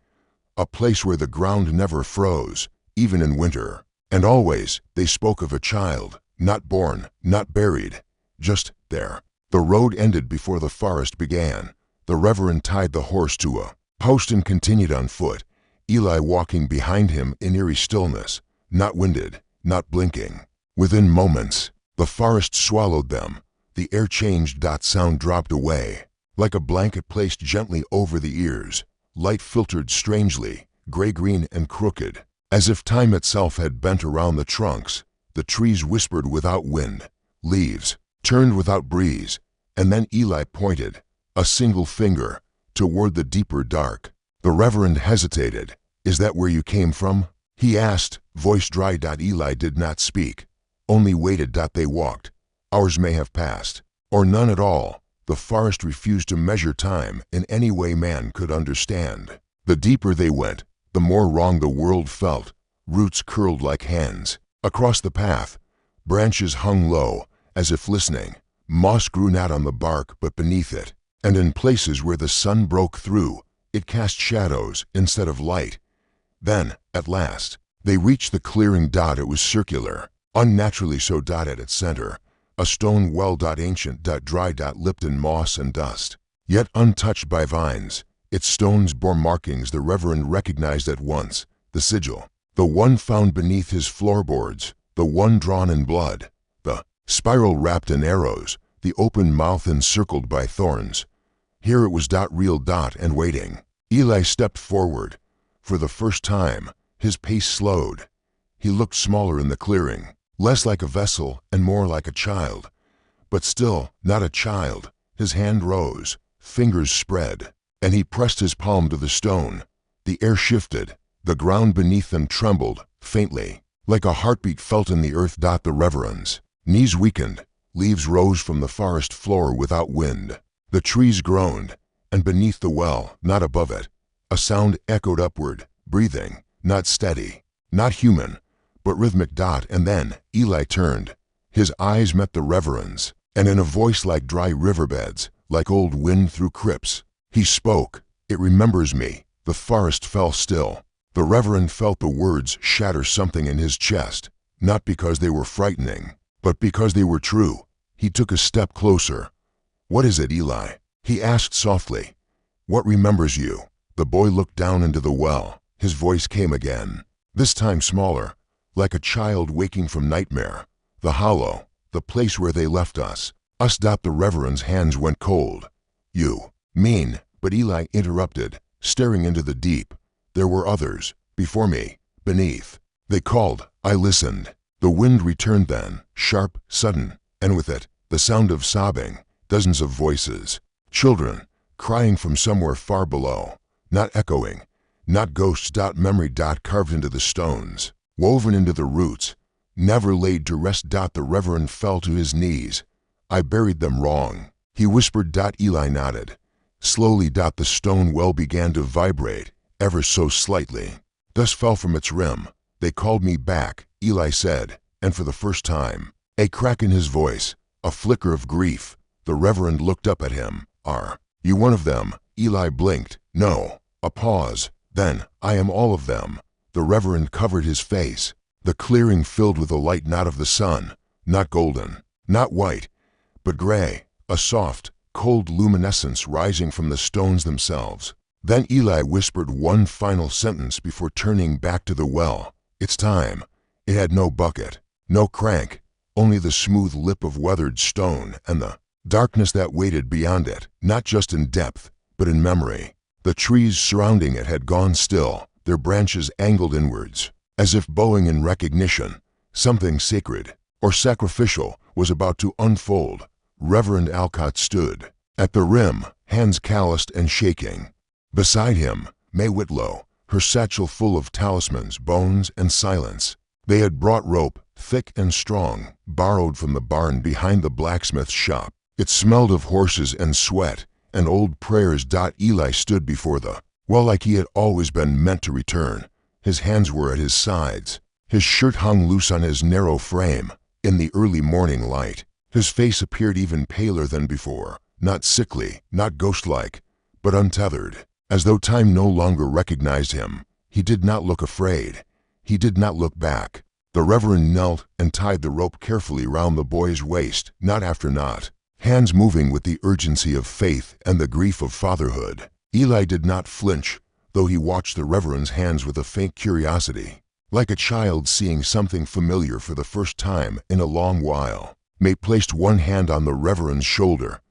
a place where the ground never froze, even in winter. And always they spoke of a child, not born, not buried, just there. The road ended before the forest began. The Reverend tied the horse to a post and continued on foot, Eli walking behind him in eerie stillness, not winded, not blinking. Within moments, the forest swallowed them. The air changed. Sound dropped away, like a blanket placed gently over the ears. Light filtered strangely, gray-green and crooked, as if time itself had bent around the trunks. The trees whispered without wind. Leaves turned without breeze. And then Eli pointed, a single finger, toward the deeper dark. The Reverend hesitated. "Is that where you came from?" he asked, voice dry. Eli did not speak, only waited. They walked. Hours may have passed, or none at all. The forest refused to measure time in any way man could understand. The deeper they went, the more wrong the world felt. Roots curled like hands across the path. Branches hung low, as if listening. Moss grew not on the bark but beneath it, and in places where the sun broke through, it cast shadows instead of light. Then, at last, they reached the clearing. It was circular, unnaturally so. At its center, a stone well. Ancient. Dry. Lipped in moss and dust, yet untouched by vines. Its stones bore markings the Reverend recognized at once, the sigil, the one found beneath his floorboards, the one drawn in blood, the spiral wrapped in arrows, the open mouth encircled by thorns. Here it was. Real. And waiting. Eli stepped forward. For the first time, his pace slowed. He looked smaller in the clearing, less like a vessel and more like a child. But still not a child. His hand rose, fingers spread, and he pressed his palm to the stone. The air shifted. The ground beneath them trembled, faintly, like a heartbeat felt in the earth. The Reverend's knees weakened. leaves rose from the forest floor without wind. The trees groaned, and beneath the well, not above it, a sound echoed upward, breathing, not steady, not human, but rhythmic. And then Eli turned. His eyes met the Reverend's, and in a voice like dry riverbeds, like old wind through crypts, he spoke. "It remembers me." The forest fell still. The Reverend felt the words shatter something in his chest, not because they were frightening, but because they were true. He took a step closer. "What is it, Eli?" he asked softly. "What remembers you?" The boy looked down into the well. His voice came again, this time smaller, like a child waking from nightmare. "The hollow, the place where they left us." The Reverend's hands went cold. "You mean," but Eli interrupted, staring into the deep. "There were others, before me, beneath. They called. I listened." The wind returned then, sharp, sudden, and with it, the sound of sobbing, dozens of voices. Children, crying from somewhere far below. Not echoing, not ghosts. Memory. Carved into the stones, woven into the roots, never laid to rest. The Reverend fell to his knees. "I buried them wrong," he whispered. Eli nodded. Slowly. The stone well began to vibrate, ever so slightly. Dust fell from its rim. "They called me back," Eli said, and for the first time, a crack in his voice, a flicker of grief. The Reverend looked up at him. "Are you one of them?" Eli blinked. "No." A pause. Then, "I am all of them." The Reverend covered his face. The clearing filled with a light not of the sun, not golden, not white, but gray, a soft, cold luminescence rising from the stones themselves. Then Eli whispered one final sentence before turning back to the well. "It's time." It had no bucket, no crank, only the smooth lip of weathered stone and the darkness that waited beyond it, not just in depth, but in memory. The trees surrounding it had gone still, their branches angled inwards, as if bowing in recognition. Something sacred, or sacrificial, was about to unfold. Reverend Alcott stood at the rim, hands calloused and shaking. Beside him, May Whitlow, her satchel full of talismans, bones, and silence. They had brought rope, thick and strong, borrowed from the barn behind the blacksmith's shop. It smelled of horses and sweat and old prayers. Eli stood before the well like he had always been meant to return. His hands were at his sides. His shirt hung loose on his narrow frame. In the early morning light, his face appeared even paler than before, not sickly, not ghost-like, but untethered, as though time no longer recognized him. He did not look afraid. He did not look back. The Reverend knelt and tied the rope carefully round the boy's waist, knot after knot, hands moving with the urgency of faith and the grief of fatherhood. Eli did not flinch, though he watched the Reverend's hands with a faint curiosity, like a child seeing something familiar for the first time in a long while. May placed one hand on the Reverend's shoulder.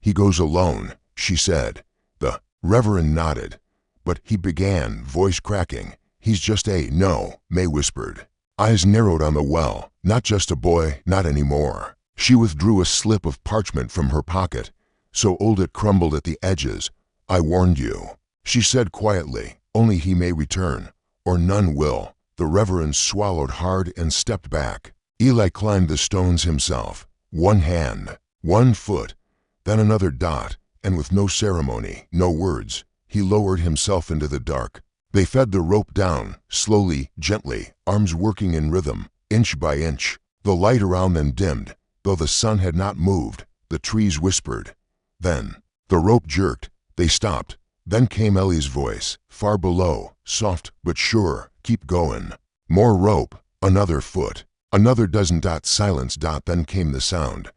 "He goes alone," she said. The Reverend nodded. "But," he began, voice cracking. "He's just a—" "No," May whispered. Eyes narrowed on the well. "Not just a boy, not anymore." She withdrew a slip of parchment from her pocket, so old it crumbled at the edges. "I warned you," she said quietly. "Only he may return, or none will." The Reverend swallowed hard and stepped back. Eli climbed the stones himself, one hand, one foot, then another. And with no ceremony, no words, he lowered himself into the dark. They fed the rope down, slowly, gently, arms working in rhythm, inch by inch. The light around them dimmed, though the sun had not moved. The trees whispered. Then, the rope jerked. They stopped. Then came Ellie's voice, far below, soft but sure. "Keep going." More rope, another foot, another dozen. Silence. Then came the sound.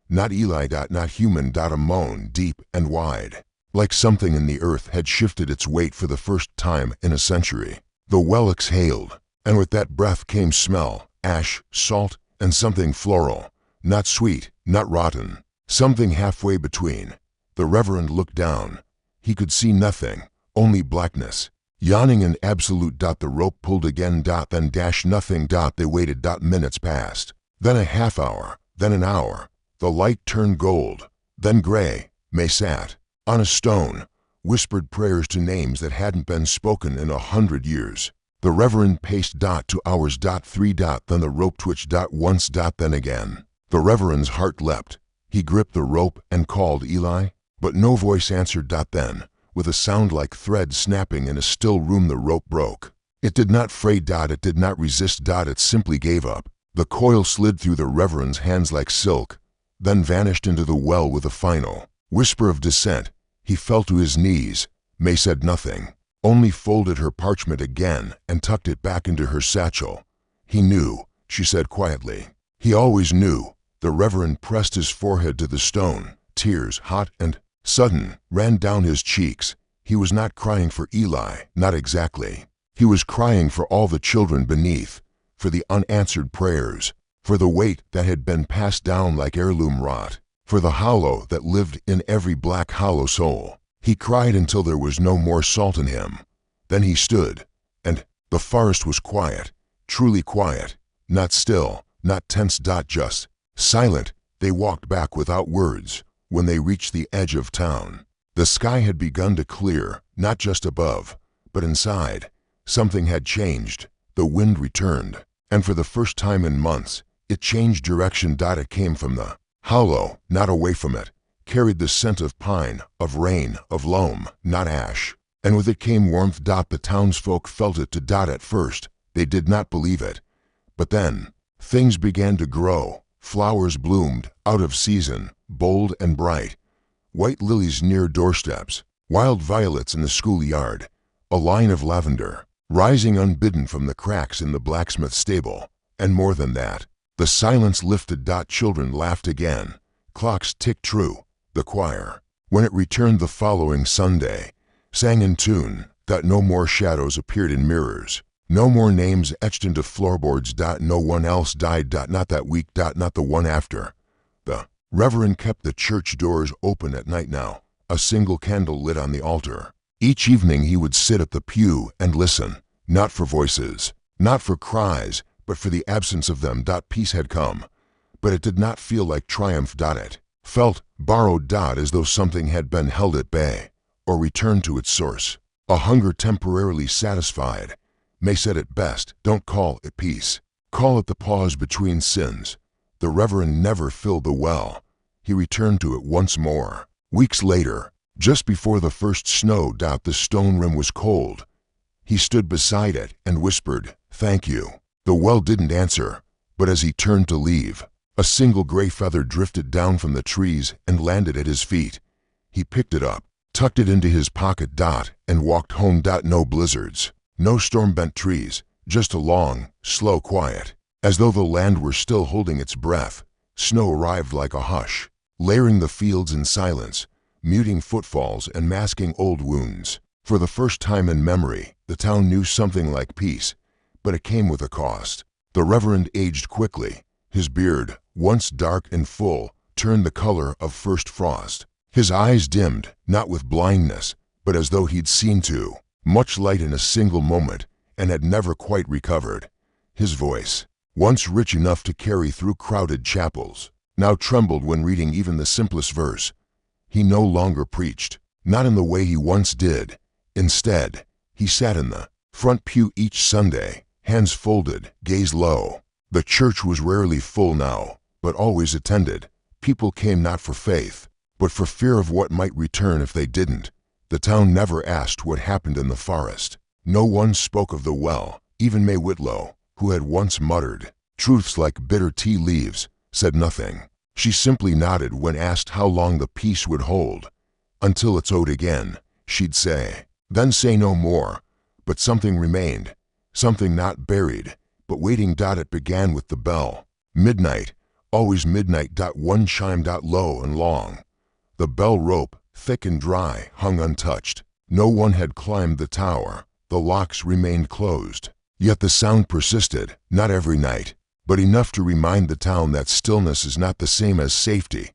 Not Eli. Not human. A moan, deep and wide, like something in the earth had shifted its weight for the first time in a century. The well exhaled, and with that breath came smell, ash, salt, and something floral. Not sweet, not rotten, something halfway between. The Reverend looked down. He could see nothing, only blackness, yawning and absolute. The rope pulled again. Then nothing. They waited. Minutes passed, then a half hour, then an hour. The light turned gold, then gray. May sat on a stone, whispered prayers to names that hadn't been spoken in 100 years. The Reverend paced. 2 hours. 3. Then the rope twitched. Once. Then again. The reverend's heart leapt. He gripped the rope and called Eli, but no voice answered. Then, with a sound like thread snapping in a still room, the rope broke. It did not fray. It did not resist. It simply gave up. The coil slid through the reverend's hands like silk, then vanished into the well with a final whisper of dissent. He fell to his knees. May said nothing, only folded her parchment again and tucked it back into her satchel. He knew, she said quietly. He always knew. The reverend pressed his forehead to the stone. Tears, hot and sudden, ran down his cheeks. He was not crying for Eli, not exactly. He was crying for all the children beneath, for the unanswered prayers, for the weight that had been passed down like heirloom rot, for the hollow that lived in every black hollow soul. He cried until there was no more salt in him. Then he stood, and the forest was quiet, truly quiet, not still, not tense. Just silent. They walked back without words. When they reached the edge of town, the sky had begun to clear, not just above, but inside. Something had changed. The wind returned, and for the first time in months, it changed direction. It came from the hollow, not away from it, carried the scent of pine, of rain, of loam, not ash. And with it came warmth. The townsfolk felt it. At first, they did not believe it. But then, things began to grow. Flowers bloomed, out of season, bold and bright. White lilies near doorsteps, wild violets in the schoolyard, a line of lavender, rising unbidden from the cracks in the blacksmith stable. And more than that, the silence lifted. Children laughed again. Clocks ticked true. The choir, when it returned the following Sunday, sang in tune. No more shadows appeared in mirrors. No more names etched into floorboards. No one else died. Not that week. Not the one after. The reverend kept the church doors open at night now, a single candle lit on the altar. Each evening he would sit at the pew and listen, not for voices, not for cries, but for the absence of them. Peace had come, but it did not feel like triumph. It felt borrowed. As though something had been held at bay, or returned to its source, a hunger temporarily satisfied. May said it best, don't call it peace. Call it the pause between sins. The reverend never filled the well. He returned to it once more. Weeks later, just before the first snow. The stone rim was cold. He stood beside it and whispered, "Thank you." The well didn't answer, but as he turned to leave, a single gray feather drifted down from the trees and landed at his feet. He picked it up, tucked it into his pocket. And walked home. No blizzards. No storm-bent trees, just a long, slow quiet. As though the land were still holding its breath, snow arrived like a hush, layering the fields in silence, muting footfalls and masking old wounds. For the first time in memory, the town knew something like peace, but it came with a cost. The reverend aged quickly. His beard, once dark and full, turned the color of first frost. His eyes dimmed, not with blindness, but as though he'd seen too much light in a single moment and had never quite recovered. His voice, once rich enough to carry through crowded chapels, now trembled when reading even the simplest verse. He no longer preached, not in the way he once did. Instead, he sat in the front pew each Sunday, hands folded, gaze low. The church was rarely full now, but always attended. People came not for faith, but for fear of what might return if they didn't. The town never asked what happened in the forest. No one spoke of the well. Even May Whitlow, who had once muttered truths like bitter tea leaves, said nothing. She simply nodded when asked how long the peace would hold. Until it's owed again, she'd say. Then say no more. But something remained, something not buried, but waiting. It began with the bell. Midnight, always midnight. One chime. Low and long. The bell rope, thick and dry, hung untouched. No one had climbed the tower. The locks remained closed. Yet the sound persisted, not every night, but enough to remind the town that stillness is not the same as safety.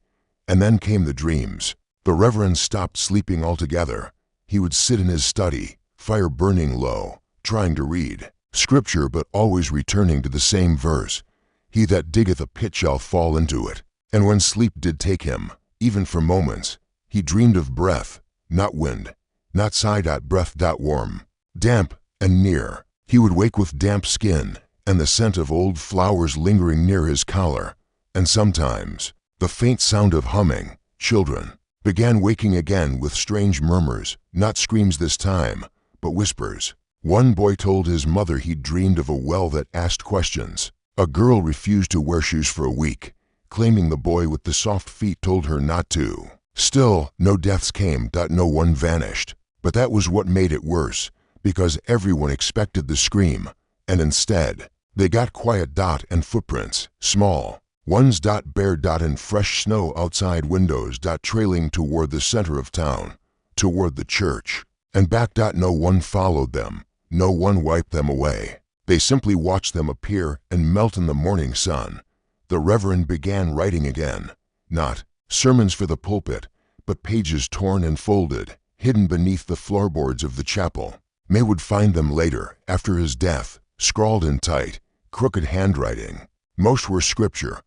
And then came the dreams. The reverend stopped sleeping altogether. He would sit in his study, fire burning low, trying to read scripture but always returning to the same verse. He that diggeth a pit shall fall into it. And when sleep did take him, even for moments, he dreamed of breath, not wind, not sigh. Breath. Warm, damp, and near. He would wake with damp skin and the scent of old flowers lingering near his collar. And sometimes, the faint sound of humming, children, began waking again with strange murmurs, not screams this time, but whispers. One boy told his mother he'd dreamed of a well that asked questions. A girl refused to wear shoes for a week, claiming the boy with the soft feet told her not to. Still, no deaths came. No one vanished. But that was what made it worse, because everyone expected the scream, and instead, they got quiet. And footprints, small ones. Bare. In fresh snow outside windows. Trailing toward the center of town, toward the church, and back. No one followed them. No one wiped them away. They simply watched them appear and melt in the morning sun. The Reverend began writing again. Not sermons for the pulpit, but pages torn and folded, hidden beneath the floorboards of the chapel. May would find them later, after his death, scrawled in tight, crooked handwriting. Most were scripture,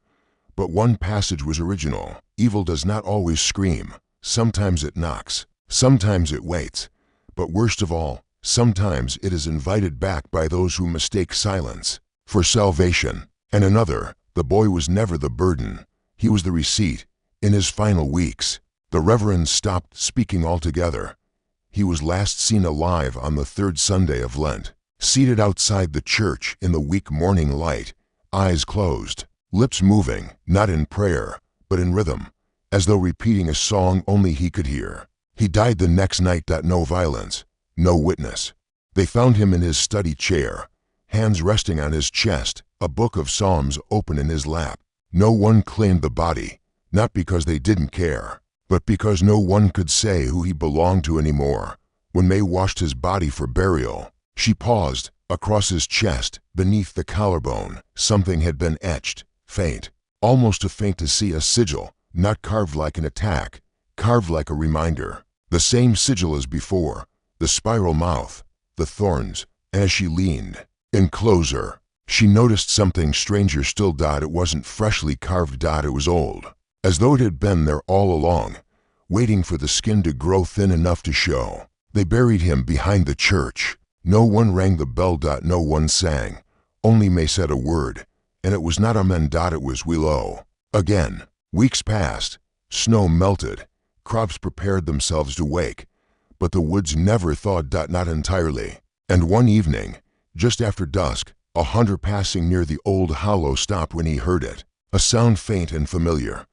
but one passage was original. Evil does not always scream. Sometimes it knocks. Sometimes it waits. But worst of all, sometimes it is invited back by those who mistake silence for salvation. And another, the boy was never the burden. He was the receipt. In his final weeks, the Reverend stopped speaking altogether. He was last seen alive on the third Sunday of Lent, seated outside the church in the weak morning light, eyes closed, lips moving, not in prayer, but in rhythm, as though repeating a song only he could hear. He died the next night. No violence, no witness. They found him in his study chair, hands resting on his chest, a book of Psalms open in his lap. No one claimed the body, not because they didn't care, but because no one could say who he belonged to anymore. When May washed his body for burial, she paused. Across his chest, beneath the collarbone, something had been etched, faint, almost too faint to see, a sigil, not carved like an attack, carved like a reminder. The same sigil as before, the spiral mouth, the thorns, and as she leaned in closer, she noticed something stranger still. It wasn't freshly carved. It was old, as though it had been there all along, waiting for the skin to grow thin enough to show. They buried him behind the church. No one rang the bell. No one sang. Only May said a word, and it was not amen. It was Willow. Again, weeks passed. Snow melted. Crops prepared themselves to wake, but the woods never thawed. Not entirely. And one evening, just after dusk, a hunter passing near the old hollow stopped when he heard it. A sound faint and familiar.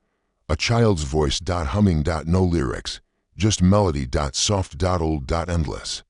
A child's voice. Humming. No lyrics, just melody. Soft. Old. Endless.